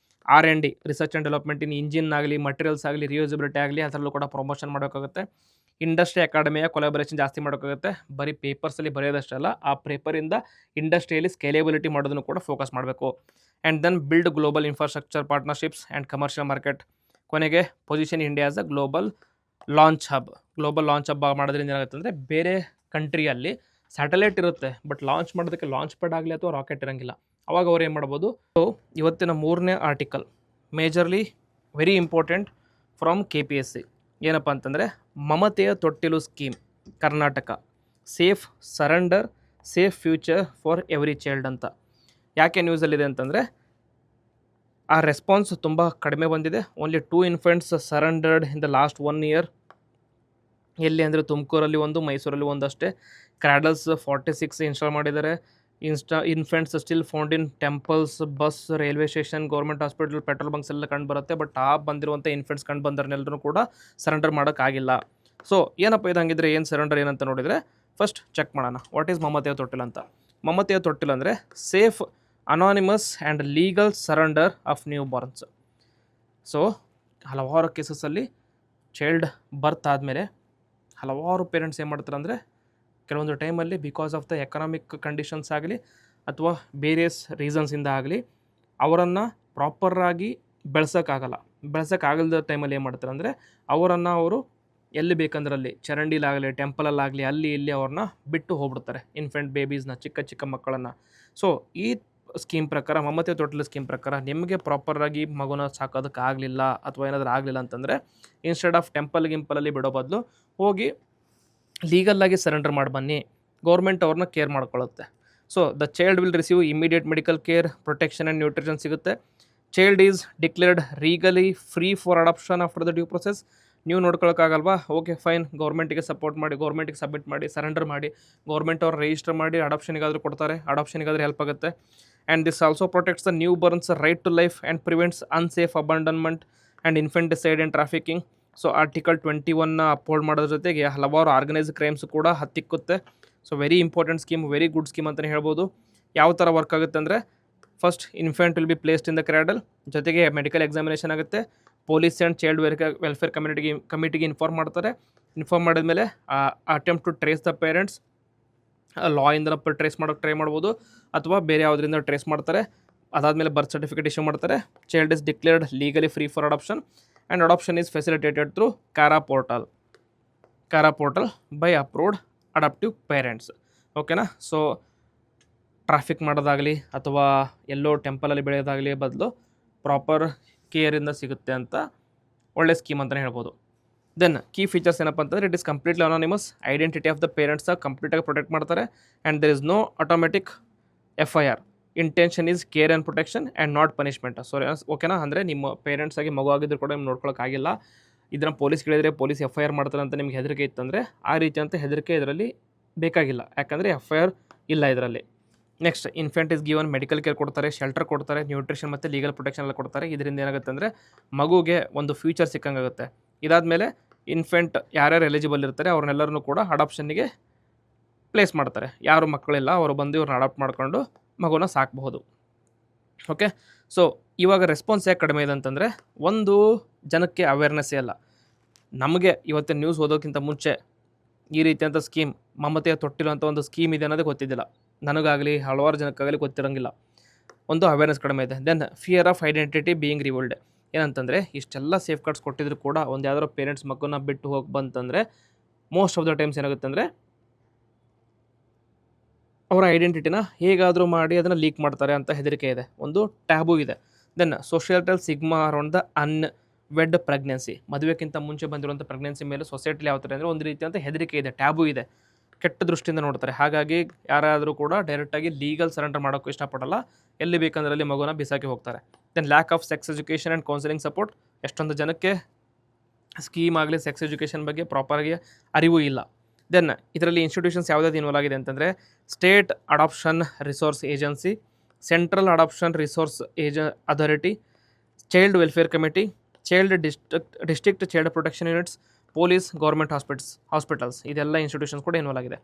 R&D research and development in engine ಆಗಲಿ, ಮಟೀರಿಯಲ್ಸ್ ಆಗಲಿ, ರಿಯೂಸಬಿಲಿಟಿ ಆಗಲಿ, ಅದರಲ್ಲೂ ಕೂಡ ಪ್ರಮೋಷನ್ ಮಾಡೋಕ್ಕಾಗುತ್ತೆ. ಇಂಡಸ್ಟ್ರಿ ಅಕಾಡೆಮಿಯ ಕೊಲಾಬರೇಷನ್ ಜಾಸ್ತಿ ಮಾಡೋಕ್ಕಾಗುತ್ತೆ. ಬರೀ ಪೇಪರ್ಸಲ್ಲಿ ಬರೆಯೋದಷ್ಟಲ್ಲ, ಆ ಪೇಪರಿಂದ ಇಂಡಸ್ಟ್ರಿಯಲ್ಲಿ ಸ್ಕೇಲೇಬಿಲಿಟಿ ಮಾಡೋದನ್ನು ಕೂಡ ಫೋಕಸ್ ಮಾಡಬೇಕು. And then build global infrastructure partnerships and commercial market. ಕೊನೆಗೆ position India as a global launch hub ಮಾಡೋದ್ರಿಂದ ಏನಾಗುತ್ತೆ ಅಂದರೆ, ಬೇರೆ ಕಂಟ್ರಿಯಲ್ಲಿ ಸ್ಯಾಟಲೈಟ್ ಇರುತ್ತೆ, ಬಟ್ ಲಾಂಚ್ ಮಾಡೋದಕ್ಕೆ ಲಾಂಚ್ ಪ್ಯಾಡ್ ಆಗಲಿ ಅಥವಾ ರಾಕೆಟ್ ಇರೋಂಗಿಲ್ಲ. ಅವಾಗ ಅವ್ರು ಏನು ಮಾಡ್ಬೋದು. ಸೊ ಇವತ್ತಿನ 3ನೇ article majorly very important from KPSC. ಏನಪ್ಪ ಅಂತಂದರೆ, ಮಮತೆಯ ತೊಟ್ಟಿಲು scheme Karnataka, safe surrender safe future for every child ಅಂತ. ಯಾಕೆ ನ್ಯೂಸಲ್ಲಿದೆ ಅಂತಂದರೆ, ಆ ರೆಸ್ಪಾನ್ಸ್ ತುಂಬ ಕಡಿಮೆ ಬಂದಿದೆ. Only 2 infants surrendered in the last 1 year. ಎಲ್ಲಿ ಅಂದರೆ ತುಮಕೂರಲ್ಲಿ ಒಂದು, ಮೈಸೂರಲ್ಲಿ ಒಂದು ಅಷ್ಟೇ. ಕ್ರ್ಯಾಡಲ್ಸ್ 46 ಇನ್ಸ್ಟಾಲ್ ಮಾಡಿದ್ದಾರೆ. Infants still found in temples, bus, railway station, government hospital, petrol bunks ಎಲ್ಲ ಕಂಡು ಬರುತ್ತೆ. ಬಟ್ ಆ ಬಂದಿರುವಂಥ ಇನ್ಫೆಂಟ್ಸ್ ಕಂಡು ಬಂದವ್ರನ್ನೆಲ್ಲರೂ ಕೂಡ ಸರೆಂಡರ್ ಮಾಡೋಕ್ಕಾಗಿಲ್ಲ. ಸೊ ಏನಪ್ಪ ಇದು ಹಂಗಿದ್ರೆ ಏನು ಸರೆಂಡರ್ ಏನಂತ ನೋಡಿದರೆ, ಫಸ್ಟ್ ಚೆಕ್ ಮಾಡೋಣ ವಾಟ್ ಈಸ್ ಮಮತೆಯ ತೊಟ್ಟಿಲು ಅಂತ. ಮಮತೆಯ ತೊಟ್ಟಿಲು ಅಂದರೆ safe, anonymous and legal surrender of new borns. So ಹಲವಾರು ಕೇಸಸಲ್ಲಿ ಚೈಲ್ಡ್ ಬರ್ತ್ ಆದಮೇಲೆ ಹಲವಾರು ಪೇರೆಂಟ್ಸ್ ಏನು ಮಾಡ್ತಾರೆ ಅಂದರೆ, ಕೆಲವೊಂದು ಟೈಮಲ್ಲಿ because of the economic conditions ಆಗಲಿ ಅಥವಾ ಬೇರಿಯಸ್ ರೀಸನ್ಸಿಂದ ಆಗಲಿ ಅವರನ್ನು ಪ್ರಾಪರಾಗಿ ಬೆಳೆಸೋಕ್ಕಾಗಲ್ದ ಟೈಮಲ್ಲಿ ಏನು ಮಾಡ್ತಾರೆ ಅಂದರೆ, ಅವರು ಎಲ್ಲಿ ಬೇಕಂದ್ರಲ್ಲಿ ಚರಂಡಿಲಾಗಲಿ, ಟೆಂಪಲಲ್ಲಾಗಲಿ, ಅಲ್ಲಿ ಇಲ್ಲಿ ಅವ್ರನ್ನ ಬಿಟ್ಟು ಹೋಗ್ಬಿಡ್ತಾರೆ, ಇನ್ಫೆಂಟ್ ಬೇಬೀಸ್ನ, ಚಿಕ್ಕ ಮಕ್ಕಳನ್ನು. ಸೊ ಈ ಸ್ಕೀಮ್ ಪ್ರಕಾರ, ಮಮತೆ ತೊಟ್ಟಿಲು ಸ್ಕೀಮ್ ಪ್ರಕಾರ, ನಿಮಗೆ ಪ್ರಾಪರಾಗಿ ಮಗುನ ಸಾಕೋದಕ್ಕಾಗಲಿಲ್ಲ ಅಥವಾ ಏನಾದರೂ ಆಗಲಿಲ್ಲ ಅಂತಂದರೆ, ಇನ್ಸ್ಟೆಡ್ ಆಫ್ ಗಿಂಪಲಲ್ಲಿ ಬಿಡೋ ಬದಲು ಹೋಗಿ ಲೀಗಲ್ಲಾಗಿ ಸರೆಂಡರ್ ಮಾಡಿ ಬನ್ನಿ, ಗೌರ್ಮೆಂಟ್ ಅವ್ರನ್ನ ಕೇರ್ ಮಾಡ್ಕೊಳ್ಳುತ್ತೆ. So the child will receive immediate medical care, protection and nutrition ಸಿಗುತ್ತೆ. Child is declared legally free for adoption after the due process. ನೀವು ನೋಡ್ಕೊಳ್ಳೋಕ್ಕಾಗಲ್ವಾ, ಓಕೆ ಫೈನ್, ಗೌರ್ಮೆಂಟಿಗೆ ಸಪೋರ್ಟ್ ಮಾಡಿ, ಗೌರ್ಮೆಂಟಿಗೆ ಸಬ್ಮಿಟ್ ಮಾಡಿ, ಸರೆಂಡರ್ ಮಾಡಿ, ಗೌರ್ಮೆಂಟ್ ಅವ್ರು ರಿಜಿಸ್ಟರ್ ಮಾಡಿ ಅಡಾಪ್ಷನಿಗಾದರೂ ಕೊಡ್ತಾರೆ, ಅಡಾಪ್ಷನಿಗಾದರೂ ಹೆಲ್ಪ್ ಆಗುತ್ತೆ. And this also protects the newborns right to life and prevents unsafe abandonment and infanticide and trafficking. So article 21ನ uphold ಮಾಡೋದ್ರ ಜೊತೆಗೆ ಹಲವಾರು ಆರ್ಗನೈಸ್ ಕ್ರೈಮ್ಸ್ ಕೂಡ ಹತ್ತಿಕ್ಕುತ್ತೆ. So very important scheme, very good scheme ಅಂತಲೇ ಹೇಳ್ಬೋದು. ಯಾವ ಥರ ವರ್ಕ್ ಆಗುತ್ತೆ ಅಂದರೆ, first infant will be placed in the cradle, ಜೊತೆಗೆ ಮೆಡಿಕಲ್ ಎಕ್ಸಾಮಿನೇಷನ್ ಆಗುತ್ತೆ. ಪೊಲೀಸ್ ಆ್ಯಂಡ್ ಚೈಲ್ಡ್ ವೆಲ್ಫೇರ್ ಕಮಿಟಿಗೆ ಇನ್ಫಾರ್ಮ್ ಮಾಡ್ತಾರೆ. ಇನ್ಫಾರ್ಮ್ ಮಾಡಿದ್ಮೇಲೆ attempt to trace the parents, ಲಾಯಿಂದ ಟ್ರೇಸ್ ಮಾಡೋಕ್ಕೆ ಟ್ರೈ ಮಾಡ್ಬೋದು ಅಥವಾ ಬೇರೆ ಯಾವುದರಿಂದ ಟ್ರೇಸ್ ಮಾಡ್ತಾರೆ. ಅದಾದಮೇಲೆ ಬರ್ತ್ ಸರ್ಟಿಫಿಕೇಟ್ ಇಶ್ಯೂ ಮಾಡ್ತಾರೆ. Child is declared legally free for adoption and adoption is facilitated through CARA portal by approved adoptive parents. ಓಕೆನಾ. ಸೊ ಟ್ರಾಫಿಕ್ ಮಾಡೋದಾಗಲಿ ಅಥವಾ ಎಲ್ಲೋ ಟೆಂಪಲಲ್ಲಿ ಬೆಳೆಯೋದಾಗಲಿ ಬದಲು ಪ್ರಾಪರ್ ಕೇರಿಂದ ಸಿಗುತ್ತೆ ಅಂತ ಒಳ್ಳೆ ಸ್ಕೀಮ್ ಅಂತಲೇ ಹೇಳ್ಬೋದು. ದೆನ್ ಕೀ ಫೀಚರ್ಸ್ ಏನಪ್ಪ ಅಂತಂದರೆ, it is completely anonymous, identity of the parents ಕಂಪ್ಲೀಟಾಗಿ ಪ್ರೊಟೆಕ್ಟ್ ಮಾಡ್ತಾರೆ. And there is no automatic FIR, intention is care and protection and not punishment. Sorry, ಓಕೆನಾ? ಅಂದರೆ ನಿಮ್ಮ ಪೇರೆಂಟ್ಸ್ ಆಗಿ ಮಗು ಆಗಿದ್ರು ಕೂಡ ನಿಮ್ಗೆ ನೋಡ್ಕೊಳ್ಳೋಕ್ಕಾಗಿಲ್ಲ, ಇದನ್ನು ಪೊಲೀಸ್ ಕೇಳಿದರೆ ಪೊಲೀಸ್ FIR ಮಾಡ್ತಾರೆ ಅಂತ ನಿಮ್ಗೆ ಹೆದರಿಕೆ ಇತ್ತಂದರೆ ಆ ರೀತಿ ಅಂತ ಹೆದರಿಕೆ ಇದರಲ್ಲಿ ಬೇಕಾಗಿಲ್ಲ, ಯಾಕಂದರೆ FIR ಇಲ್ಲ ಇದರಲ್ಲಿ. Next, infant is given medical care ಕೊಡ್ತಾರೆ, ಶೆಲ್ಟರ್ ಕೊಡ್ತಾರೆ, ನ್ಯೂಟ್ರಿಷನ್ ಮತ್ತು ಲೀಗಲ್ ಪ್ರೊಟೆಕ್ಷನ್ ಎಲ್ಲ ಕೊಡ್ತಾರೆ. ಇದರಿಂದ ಏನಾಗುತ್ತೆ ಅಂದರೆ ಮಗುಗೆ ಒಂದು ಫ್ಯೂಚರ್ ಸಿಕ್ಕಂಗಾಗುತ್ತೆ. ಇದಾದಮೇಲೆ ಇನ್ಫೆಂಟ್ ಯಾರ್ಯಾರು ಎಲಿಜಿಬಲ್ ಇರ್ತಾರೆ ಅವ್ರನ್ನೆಲ್ಲರನ್ನೂ ಕೂಡ ಅಡಾಪ್ಷನ್ನಿಗೆ ಪ್ಲೇಸ್ ಮಾಡ್ತಾರೆ. ಯಾರು ಮಕ್ಕಳಿಲ್ಲ ಅವರು ಬಂದು ಇವ್ರನ್ನ ಅಡಾಪ್ಟ್ ಮಾಡ್ಕೊಂಡು ಮಗುನ ಸಾಕಬಹುದು. ಓಕೆ, ಸೊ ಇವಾಗ ರೆಸ್ಪಾನ್ಸ್ ಯಾಕೆ ಕಡಿಮೆ ಇದೆ ಅಂತಂದರೆ, ಒಂದು ಜನಕ್ಕೆ ಅವೇರ್ನೆಸ್ಸೇ ಇಲ್ಲ. ನಮಗೆ ಇವತ್ತಿನ ನ್ಯೂಸ್ ಓದೋಕ್ಕಿಂತ ಮುಂಚೆ ಈ ರೀತಿಯಂಥ ಸ್ಕೀಮ್, ಮಮತೆಯ ತೊಟ್ಟಿಲು ಅಂತ ಒಂದು ಸ್ಕೀಮ್ ಇದೆ ಅನ್ನೋದೇ ಗೊತ್ತಿದ್ದಿಲ್ಲ. ನನಗಾಗಲಿ ಹಲವಾರು ಜನಕ್ಕಾಗಲಿ ಗೊತ್ತಿರೋಂಗಿಲ್ಲ. ಒಂದು ಅವೇರ್ನೆಸ್ ಕಡಿಮೆ ಇದೆ. Then fear of identity being revealed. ಏನಂತಂದರೆ, ಇಷ್ಟೆಲ್ಲ ಸೇಫ್ ಗಾರ್ಡ್ಸ್ ಕೊಟ್ಟಿದ್ರು ಕೂಡ ಒಂದು ಯಾವ್ದಾದ್ರು ಪೇರೆಂಟ್ಸ್ ಮಕ್ಕಳನ್ನ ಬಿಟ್ಟು ಹೋಗಿ ಬಂತಂದರೆ ಮೋಸ್ಟ್ ಆಫ್ ದ ಟೈಮ್ಸ್ ಏನಾಗುತ್ತೆ ಅಂದರೆ ಅವರ ಐಡೆಂಟಿಟಿನ ಹೇಗಾದರೂ ಮಾಡಿ ಅದನ್ನು ಲೀಕ್ ಮಾಡ್ತಾರೆ ಅಂತ ಹೆದರಿಕೆ ಇದೆ. ಒಂದು ಟ್ಯಾಬು ಇದೆ. Then societal stigma around the unwed pregnancy. ಮದುವೆಗಿಂತ ಮುಂಚೆ ಬಂದಿರುವಂಥ ಪ್ರೆಗ್ನೆನ್ಸಿ ಮೇಲೆ ಸೊಸೈಟಿಲಿ ಯಾವ ಥರ ಅಂದರೆ ಒಂದು ರೀತಿಯಂಥ ಹೆದರಿಕೆ ಇದೆ, ಟ್ಯಾಬು ಇದೆ, ಕೆಟ್ಟ ದೃಷ್ಟಿಯಿಂದ ನೋಡ್ತಾರೆ. ಹಾಗಾಗಿ ಯಾರಾದರೂ ಕೂಡ ಡೈರೆಕ್ಟಾಗಿ ಲೀಗಲ್ ಸರೆಂಡರ್ ಮಾಡೋಕ್ಕೂ ಇಷ್ಟಪಡಲ್ಲ, ಎಲ್ಲಿ ಬೇಕಂದ್ರೆ ಅಲ್ಲಿ ಮಗುನ ಬಿಸಾಕಿ ಹೋಗ್ತಾರೆ. Then lack of sex education and counselling support. ಎಷ್ಟೊಂದು ಜನಕ್ಕೆ ಸ್ಕೀಮ್ ಆಗಲಿ ಸೆಕ್ಸ್ ಎಜುಕೇಷನ್ ಬಗ್ಗೆ ಪ್ರಾಪರಾಗಿ ಅರಿವು ಇಲ್ಲ. ದೆನ್ ಇದರಲ್ಲಿ ಇನ್ಸ್ಟಿಟ್ಯೂಷನ್ಸ್ ಯಾವುದಾದ್ರು ಇನ್ವಾಲ್ವ್ ಆಗಿದೆ ಅಂತಂದರೆ state adoption resource agency, central adoption resource authority, child welfare committee, child district child protection units, police, government hospitals ಇದೆಲ್ಲ ಇನ್ಸ್ಟಿಟ್ಯೂಷನ್ಸ್ ಕೂಡ ಇನ್ವಾಲ್ವ್ ಆಗಿದೆ.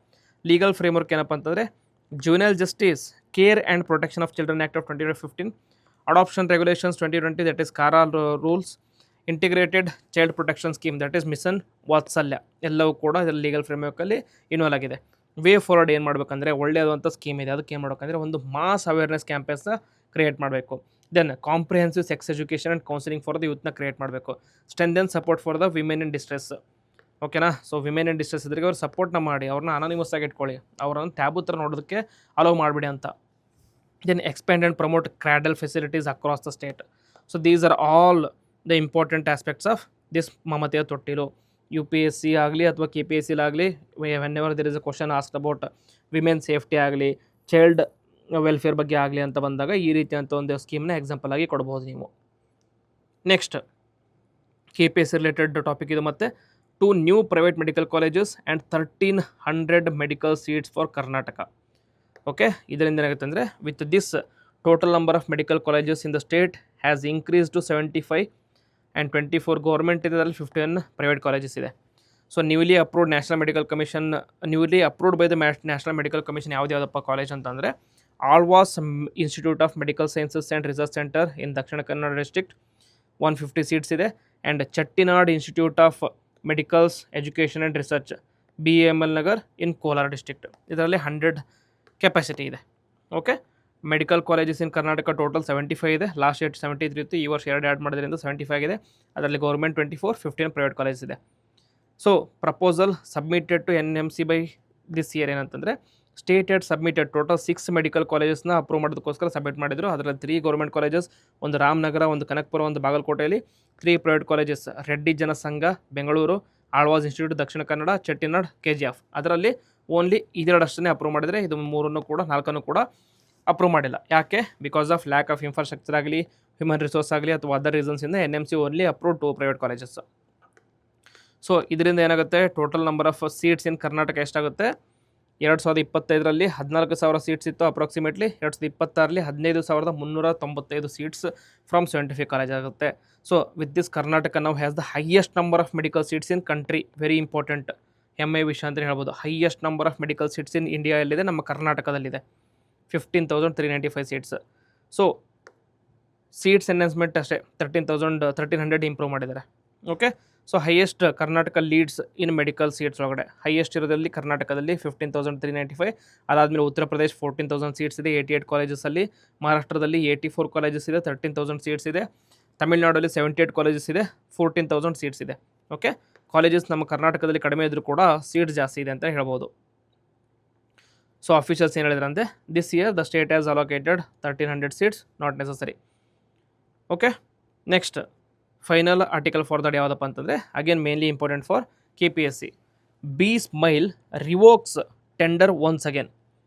ಲೀಗಲ್ ಫ್ರೇಮ್ವರ್ಕ್ ಏನಪ್ಪ ಅಂತಂದರೆ juvenile justice care and protection of children act of 2015, adoption regulations 2020 that is CARA rules, integrated child protection scheme that is mission Vatsalya, ಎಲ್ಲವೂ ಕೂಡ ಇದರಲ್ಲಿ ಲೀಗಲ್ ಫ್ರೇಮ್ವರ್ಕಲ್ಲಿ ಇನ್ವಾಲ್ವ್ ಆಗಿದೆ. ವೇ ಫಾರ್ವರ್ಡ್ ಏನು ಮಾಡಬೇಕಂದ್ರೆ, ಒಳ್ಳೆಯದಂಥ ಸ್ಕೀಮ್ ಇದೆ, ಅದಕ್ಕೆ ಏನು ಮಾಡಬೇಕಂದ್ರೆ ಒಂದು ಮಾಸ್ ಅವೇರ್ನೆಸ್ ಕ್ಯಾಂಪೇನ್ಸ್ನ ಕ್ರಿಯೇಟ್ ಮಾಡಬೇಕು. Then comprehensive sex education and counselling for the ಯೂತ್ನ ಕ್ರಿಯೇಟ್ ಮಾಡಬೇಕು. Strengthen support for the women in distress. ಓಕೆನಾ? ಸೊ ವಿಮೆನ್ ಇನ್ ಡಿಸ್ಟ್ರೆಸ್ ಇದ್ರಿಗೆ ಅವ್ರು ಸಪೋರ್ಟ್ನ ಮಾಡಿ ಅವ್ರನ್ನ ಅನಾನಿಮಸ್ ಆಗಿ ಇಟ್ಕೊಳ್ಳಿ, ಅವ್ರನ್ನ ಟ್ಯಾಬು ಥರ ನೋಡೋದಕ್ಕೆ ಅಲೋ ಮಾಡಿಬಿಡಿ ಅಂತ. Then expand and promote cradle facilities across the state. So these are all the important aspects of this Mamateya Tottilu. UPSC ಆಗಲಿ ಅಥವಾ KPSC ಆಗಲಿ, whenever there is a question asked about women safety ಆಗಲಿ ಚೈಲ್ಡ್ ವೆಲ್ಫೇರ್ ಬಗ್ಗೆ ಆಗಲಿ ಅಂತ ಬಂದಾಗ ಈ ರೀತಿಯಂಥ ಒಂದು ಸ್ಕೀಮ್ನ ಎಕ್ಸಾಂಪಲ್ ಆಗಿ ಕೊಡ್ಬೋದು ನೀವು. ನೆಕ್ಸ್ಟ್ KPSC ರಿಲೇಟೆಡ್ ಟಾಪಿಕ್ ಇದು. ಮತ್ತು 2 new private medical colleges and 1300 medical seats for Karnataka. Okay, ಇದರಿಂದ ಏನಾಗುತ್ತೆ ಅಂದರೆ with this total number of medical colleges in the state has increase to 75 and 24 government ಇದೆ, ಅದರಲ್ಲಿ 51 ಪ್ರೈವೇಟ್ ಕಾಲೇಜಸ್ ಇದೆ. So newly approved National Medical Commission, newly approved by the National Medical Commission ಯಾವುದಪ್ಪ ಕಾಲೇಜ್ ಅಂತಂದರೆ Alva's institute of medical sciences and research centre in Dakshina Kannada district 150 seats ಇದೆ. And Chettinad institute of medicals education and research BAML Nagar in Kolar district, ಇದರಲ್ಲಿ 100 ಕೆಪಾಸಿಟಿ ಇದೆ. ಓಕೆ, ಮೆಡಿಕಲ್ ಕಾಲೇಜಸ್ ಇನ್ ಕರ್ನಾಟಕ ಟೋಟಲ್ 75 ಇದೆ. ಲಾಸ್ಟ್ ಇಯರ್ 73 ಇತ್ತು, ಈ ವರ್ಷ 2 ಆ್ಯಡ್ ಮಾಡೋದ್ರಿಂದ 75 ಆಗಿದೆ. ಅದರಲ್ಲಿ ಗೌರ್ಮೆಂಟ್ 24, 15 ಪ್ರೈವೇಟ್ ಕಾಲೇಜಸ್ ಇದೆ. So proposal submitted to NMC by this year ಏನಂತಂದರೆ state had submitted total 6 medical ಕಾಲೇಜಸ್ನ ಅಪ್ರೂವ್ ಮಾಡೋದಕ್ಕೋಸ್ಕರ ಸಬ್ಮಿಟ್ ಮಾಡಿದರು. ಅದರಲ್ಲಿ 3 ಗೌರ್ಮೆಂಟ್ ಕಾಲೇಜಸ್, ಒಂದು ರಾಮನಗರ, ಒಂದು ಕನಕಪುರ, ಒಂದು ಬಾಗಲಕೋಟೆಯಲ್ಲಿ 3 private colleges, Reddy Janasangha Bengaluru, Alva's institute Dakshina Kannada, Chettinad KGF. ಅದರಲ್ಲಿ ಓನ್ಲಿ 2 ಅಷ್ಟೇ ಅಪ್ರೂವ್ ಮಾಡಿದರೆ, ಇದು 3 ಕೂಡ 4 ಕೂಡ ಅಪ್ರೂವ್ ಮಾಡಿಲ್ಲ. ಯಾಕೆ? Because of lack of infrastructure ಆಗಲಿ, ಹ್ಯೂಮನ್ ರಿಸೋರ್ಸ್ ಆಗಲಿ ಅಥವಾ ಅದರ್ ರೀಸನ್ಸಿಂದ NMC only approve 2 private colleges. So ಇದರಿಂದ ಏನಾಗುತ್ತೆ, total number of seats in Karnataka ಎಷ್ಟಾಗುತ್ತೆ? 2025ರಲ್ಲಿ 14,000 ಸೀಟ್ಸ್ ಇತ್ತು ಅಪ್ರಾಕ್ಸಿಮೇಟ್ಲಿ. 2026ರಲ್ಲಿ 15,395 ಸೀಟ್ಸ್ ಫ್ರಮ್ ಸೈಂಟಿಫಿಕ್ ಕಾಲೇಜ್ ಆಗುತ್ತೆ. ಸೊ ವಿತ್ ದಿಸ್ ಕರ್ನಾಟಕ ನಾವು has the highest number of medical seats in country. Very important ಹೆಮ್ಮೆ ವಿಷಯ ಅಂತ ಹೇಳ್ಬೋದು. Highest number of medical seats in India ಎಲ್ಲಿದೆ? ನಮ್ಮ ಕರ್ನಾಟಕದಲ್ಲಿದೆ, 15,395 ಸೀಟ್ಸ್. ಸೊ ಸೀಟ್ಸ್ ಎನ್ಹಾನ್ಸ್ಮೆಂಟ್ ಅಷ್ಟೇ 1300 ಇಂಪ್ರೂವ್ ಮಾಡಿದ್ದಾರೆ. Okay, so highest Karnataka leads ಇನ್ ಮೆಡಿಕಲ್ ಸೀಟ್ಸ್ ಒಳಗಡೆ ಹೈಯೆಸ್ಟ್ ಇರೋದಲ್ಲಿ ಕರ್ನಾಟಕದಲ್ಲಿ 15,395. ಅದಾದಮೇಲೆ ಉತ್ತರ ಪ್ರದೇಶ್ 14,000 ಸೀಟ್ಸ್ ಇದೆ 88 ಕಾಲೇಜಸಲ್ಲಿ. ಮಹಾರಾಷ್ಟ್ರದಲ್ಲಿ 84 ಕಾಲೇಜಸ್ ಇದೆ, 13,000 ಸೀಟ್ಸ್ ಇದೆ. ತಮಿಳ್ನಾಡಲ್ಲಿ 78 ಕಾಲೇಜಸ್ ಇದೆ, 14,000 ಸೀಟ್ಸ್ ಇದೆ. ಓಕೆ, ಕಾಲೇಜಸ್ ನಮ್ಮ ಕರ್ನಾಟಕದಲ್ಲಿ ಕಡಿಮೆ ಇದ್ದರೂ ಕೂಡ ಸೀಟ್ಸ್ ಜಾಸ್ತಿ ಇದೆ ಅಂತ ಹೇಳ್ಬೋದು. ಸೊ ಅಫಿಷಿಯಲ್ಸ್ ಏನು ಹೇಳಿದ್ರೆ ಅಂದರೆ this year the state has allocated 1300 seats, not necessary. Okay, next final article for that ಯಾವುದಪ್ಪ ಅಂತಂದರೆ again mainly important for KPSC. B SMILE revokes tender once again.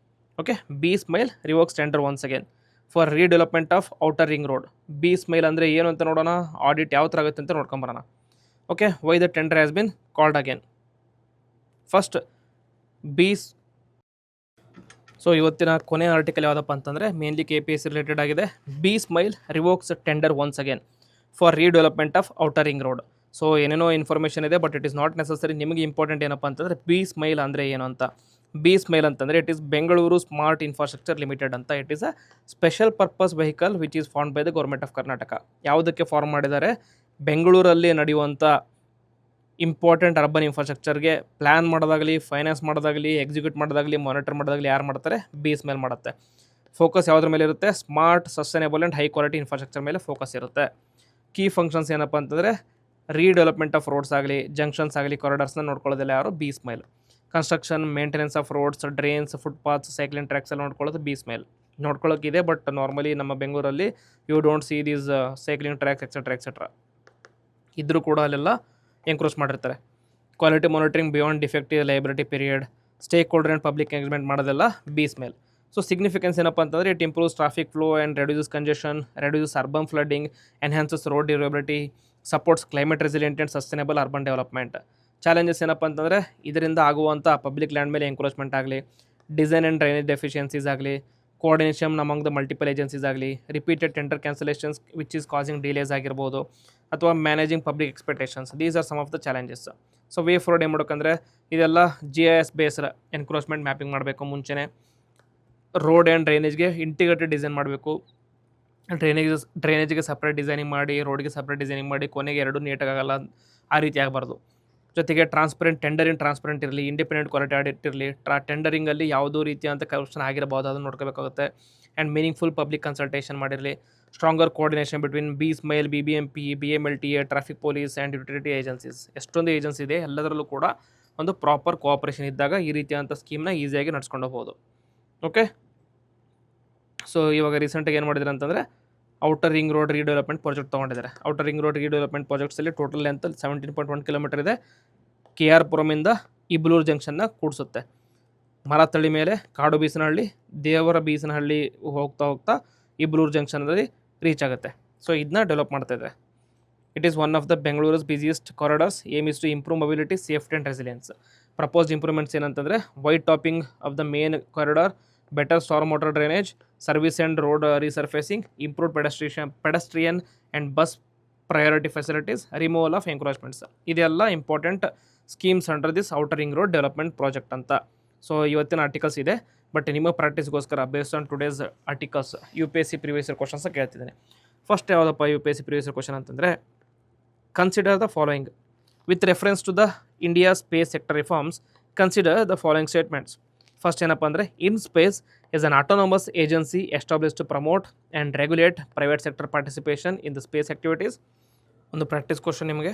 Okay, B SMILE revokes tender once again. For redevelopment of outer ring road. B SMILE ಅಂದರೆ ಏನು ಅಂತ ನೋಡೋಣ, ಆಡಿಟ್ ಯಾವ ಥರ ಆಗುತ್ತೆ ಅಂತ ನೋಡ್ಕೊಂಬರೋಣ. Okay, why the tender has been called again. First bees. So ಇವತ್ತಿನ ಕೊನೆಯ ಆರ್ಟಿಕಲ್ ಯಾವುದಪ್ಪ ಅಂತಂದರೆ ಮೇನ್ಲಿ KPSC ರಿಲೇಟೆಡ್ ಆಗಿದೆ. B SMILE revokes tender once again for redevelopment of outer ring road. So ಏನೇನೋ ಇನ್ಫಾರ್ಮೇಷನ್ ಇದೆ, but it is not necessary. ನಿಮಗೆ ಇಂಪಾರ್ಟೆಂಟ್ ಏನಪ್ಪ ಅಂತಂದರೆ ಬಿ ಸ್ಮೈಲ್ ಅಂದರೆ ಏನು ಅಂತ. ಬಿ ಸ್ಮೈಲ್ ಅಂತಂದರೆ it is Bengaluru smart infrastructure limited ಅಂತ. It is a special purpose vehicle which is form by the government of Karnataka. ಯಾವುದಕ್ಕೆ ಫಾರ್ಮ್ ಮಾಡಿದ್ದಾರೆ? ಬೆಂಗಳೂರಲ್ಲಿ ನಡೆಯುವಂಥ ಇಂಪಾರ್ಟೆಂಟ್ ಅರ್ಬನ್ ಇನ್ಫ್ರಾಸ್ಟ್ರಕ್ಚರ್ಗೆ ಪ್ಲ್ಯಾನ್ ಮಾಡೋದಾಗಲಿ, ಫೈನಾನ್ಸ್ ಮಾಡೋದಾಗಲಿ, ಎಕ್ಸಿಕ್ಯೂಟ್ ಮಾಡೋದಾಗಲಿ, ಮಾನಿಟರ್ ಮಾಡೋದಾಗಲಿ ಯಾರು ಮಾಡ್ತಾರೆ? ಬಿ ಸ್ಮೈಲ್ ಮಾಡುತ್ತೆ. ಫೋಕಸ್ ಯಾವುದ್ರ ಮೇಲೆ ಇರುತ್ತೆ? Smart, sustainable and high quality infrastructure ಮೇಲೆ ಫೋಕಸ್ ಇರುತ್ತೆ. ಕೀ ಫಂಕ್ಷನ್ಸ್ ಏನಪ್ಪ ಅಂತಂದರೆ ರೀಡೆವಲಪ್ಮೆಂಟ್ ಆಫ್ ರೋಡ್ಸ್ ಆಗಲಿ, ಜಂಕ್ಷನ್ಸ್ ಆಗಲಿ, ಕಾರಿಡಾರ್ಸ್ನ ನೋಡ್ಕೊಳ್ಳೋದಿಲ್ಲ ಯಾರು? B smile. Construction, maintenance of roads, drains, footpaths, cycling tracks ಎಲ್ಲ ನೋಡ್ಕೊಳ್ಳೋದು ಬಿ ಸ್ಮೈಲ್. ನೋಡ್ಕೊಳ್ಳೋಕ್ಕಿದೆ, ಬಟ್ ನಾರ್ಮಲಿ ನಮ್ಮ ಬೆಂಗಳೂರಲ್ಲಿ you don't see these cycling tracks etcetera ಇದ್ರೂ ಕೂಡ ಅಲ್ಲೆಲ್ಲ ಎನ್ಕ್ರೋಚ್ ಮಾಡಿರ್ತಾರೆ. Quality monitoring beyond defective liability period, stakeholder and public engagement ಮಾಡೋದೆಲ್ಲ ಬಿ ಸ್ಮೈಲ್. ಸೊ ಸಿಗ್ನಿಫಿಕೆನ್ಸ್ ಏನಪ್ಪ ಅಂತಂದರೆ it improves traffic flow and reduces congestion, reduces urban flooding, enhances road durability, supports climate resilient and sustainable urban development. Challenges ಏನಪ್ಪ ಅಂತಂದರೆ ಇದರಿಂದ ಆಗುವಂಥ ಪಬ್ಲಿಕ್ ಲ್ಯಾಂಡ್ ಮೇಲೆ ಎಂಕ್ರೋಚ್ಮೆಂಟ್ ಆಗಲಿ, ಡಿಸೈನ್ ಆ್ಯಂಡ್ ಡ್ರೈನೇಜ್ ಡೆಫಿಷಿಯನ್ಸೀಸ್ ಆಗಲಿ, coordination among the multiple agencies ಆಗಲಿ, repeated tender cancellations which is causing delays ಆಗಿರ್ಬೋದು, ಅಥವಾ managing public expectations. These are some of the challenges. So way forward ಏನು ಮಾಡೋಕ್ಕಂದರೆ ಇದೆಲ್ಲ GIS ಬೇಸ್ಡ್ ಎನ್ಕ್ರೋಚ್ಮೆಂಟ್ ಮ್ಯಾಪಿಂಗ್ ಮಾಡಬೇಕು. ಮುಂಚೆನೇ ರೋಡ್ ಆ್ಯಂಡ್ ಡ್ರೈನೇಜ್ಗೆ ಇಂಟಿಗ್ರೇಟೆಡ್ ಡಿಸೈನ್ ಮಾಡಬೇಕು. ಡ್ರೈನೇಜ್ಗೆ ಸಪ್ರೇಟ್ ಡಿಸೈನಿಂಗ್ ಮಾಡಿ, ರೋಡ್ಗೆ ಸಪ್ರೇಟ್ ಡಿಸೈನಿಂಗ್ ಮಾಡಿ, ಕೊನೆಗೆ ಎರಡೂ ನೀಟಾಗಲ್ಲ, ಆ ರೀತಿ ಆಗಬಾರ್ದು. ಜೊತೆಗೆ ಟ್ರಾನ್ಸ್ಪರೆಂಟ್ ಇರಲಿ, ಇಂಡಿಪೆಂಡೆಂಟ್ ಕ್ವಾಲಿಟಿ ಆಡಿಟ್ ಇರಲಿ. ಟೆಂಡರಿಂಗಲ್ಲಿ ಯಾವುದೋ ರೀತಿಯಂಥ ಕರಪ್ಷನ್ ಆಗಿರಬಹುದು, ಅದನ್ನು ನೋಡ್ಕೋಬೇಕಾಗುತ್ತೆ. ಆ್ಯಂಡ್ ಮೀನಿಂಗ್ಫುಲ್ ಪಬ್ಲಿಕ್ ಕನ್ಸಲ್ಟೇಷನ್ ಮಾಡಿರಲಿ. Stronger coordination between B SMILE, BBMP, BMLTA, traffic police and utility agencies. ಎಷ್ಟೊಂದು ಏಜೆನ್ಸಿ ಇದೆ, ಎಲ್ಲದರಲ್ಲೂ ಕೂಡ ಒಂದು ಪ್ರಾಪರ್ ಕೋಆಪರೇಷನ್ ಇದ್ದಾಗ ಈ ರೀತಿಯಾದಂಥ ಸ್ಕೀಮ್ನ ಈಸಿಯಾಗಿ ನಡ್ಸ್ಕೊಂಡು ಹೋಗ್ಬೋದು. ಓಕೆ, ಸೊ ಇವಾಗ ರೀಸೆಂಟಾಗಿ ಏನು ಮಾಡಿದ್ದಾರೆ ಅಂತಂದರೆ outer ring road redevelopment project ತೊಗೊಂಡಿದ್ದಾರೆ. ಔಟರ್ ರಿಂಗ್ ರೋಡ್ ರೀಡೆವಲಪ್ಮೆಂಟ್ ಪ್ರಾಜೆಕ್ಟ್ಸಲ್ಲಿ ಟೋಟಲ್ ಲೆಂತ್ 17.1 ಕಿಲೋಮೀಟರ್ ಇದೆ. KR ಪುರಮಿಂದ ಇಬ್ಲೂರು ಜಂಕ್ಷನ್ನ ಕೂಡಿಸುತ್ತೆ. ಮರತಳ್ಳಿ ಮೇಲೆ ಕಾಡು ಬೀಸನಹಳ್ಳಿ, ದೇವರ ಬೀಸನಹಳ್ಳಿ ಹೋಗ್ತಾ ಇಬ್ಲೂರು ಜಂಕ್ಷನಲ್ಲಿ ರೀಚ್ ಆಗುತ್ತೆ. ಸೊ ಇದನ್ನ ಡೆವಲಪ್ ಮಾಡ್ತಾಯಿದೆ. It is one of the Bengaluru's busiest corridors. Aim is to improve mobility, safety and resilience. Proposed improvements ಏನಂತಂದರೆ white topping of the main corridor, better storm water drainage, service and road resurfacing, improved pedestrian and bus priority facilities, removal of encroachments. ಇದೆಲ್ಲ important schemes under this outer ring road development project ಅಂತ. ಸೊ ಇವತ್ತಿನ ಆರ್ಟಿಕಲ್ಸ್ ಇದೆ, ಬಟ್ ನಿಮ್ಮ ಪ್ರಾಕ್ಟೀಸ್ಗೋಸ್ಕರ based on today's articles UPSC previous year questions ಕೇಳ್ತಿದ್ದೀನಿ. ಫಸ್ಟ್ ಯಾವುದಪ್ಪ UPSC ಪ್ರಿವಿಯಸ್ ಇಯರ್ ಕ್ವಶನ್ ಅಂತಂದರೆ consider the following with reference to the India space sector reforms. Consider the following statements. First ಏನಪ್ಪ ಅಂದರೆ in space is an autonomous agency established to promote and regulate private sector participation in the space activities. ಒಂದು ಪ್ರಾಕ್ಟೀಸ್ ಕ್ವಶನ್ ನಿಮಗೆ.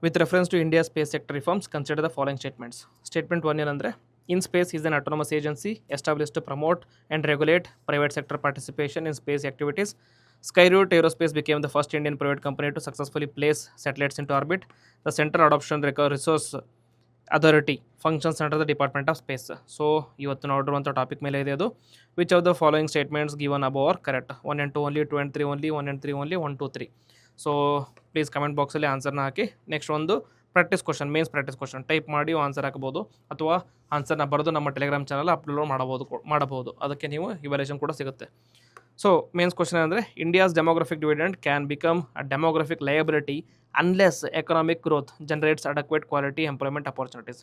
With reference to India space sector reforms consider the following statements. Statement 1 ಏನಂದರೆ in space is an autonomous agency established to promote and regulate private sector participation in space activities. Skyroot Aerospace became the first Indian private company to successfully place satellites into orbit. The Center Adoption Resource Authority functions under the Department of Space. So ಇವತ್ತು ನೋಡಿರುವಂಥ ಟಾಪಿಕ್ ಮೇಲೆ ಇದೆ ಅದು. Which of the following statements given above are correct? 1 and 2 only, 2 and 3 only, 1 and 3 only, 1, 2, 3. So please comment ಬಾಕ್ಸಲ್ಲಿ ಆನ್ಸರ್ನ ಹಾಕಿ. ನೆಕ್ಸ್ಟ್ ಒಂದು practice question, mains practice question type ಮಾಡಿ ಆನ್ಸರ್ ಹಾಕ್ಬೋದು, ಅಥವಾ ಆನ್ಸರ್ನ ಬರೆದು ನಮ್ಮ ಟೆಲಿಗ್ರಾಮ್ ಚಾನಲ್ ಅಪ್ಲೋಡ್ ಮಾಡಬಹುದು. ಅದಕ್ಕೆ ನೀವು ಇವ್ಯಾಲ್ಯೂಷನ್ ಕೂಡ ಸಿಗುತ್ತೆ. ಸೊ ಮೇನ್ಸ್ ಕ್ವಶನ್ ಅಂದರೆ India's demographic dividend can become a demographic liability unless economic growth generates adequate quality employment opportunities.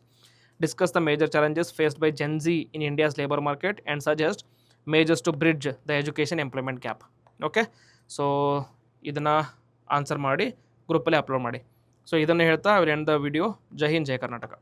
Discuss the major challenges faced by Gen Z in India's labor market and suggest measures to bridge the education employment gap. Okay, so ಇದನ್ನು ಆನ್ಸರ್ ಮಾಡಿ ಗ್ರೂಪಲ್ಲಿ ಅಪ್ಲೋಡ್ ಮಾಡಿ. ಸೊ ಇದನ್ನು ಹೇಳ್ತಾ I will end the video. Jai Hind, Jai Karnataka.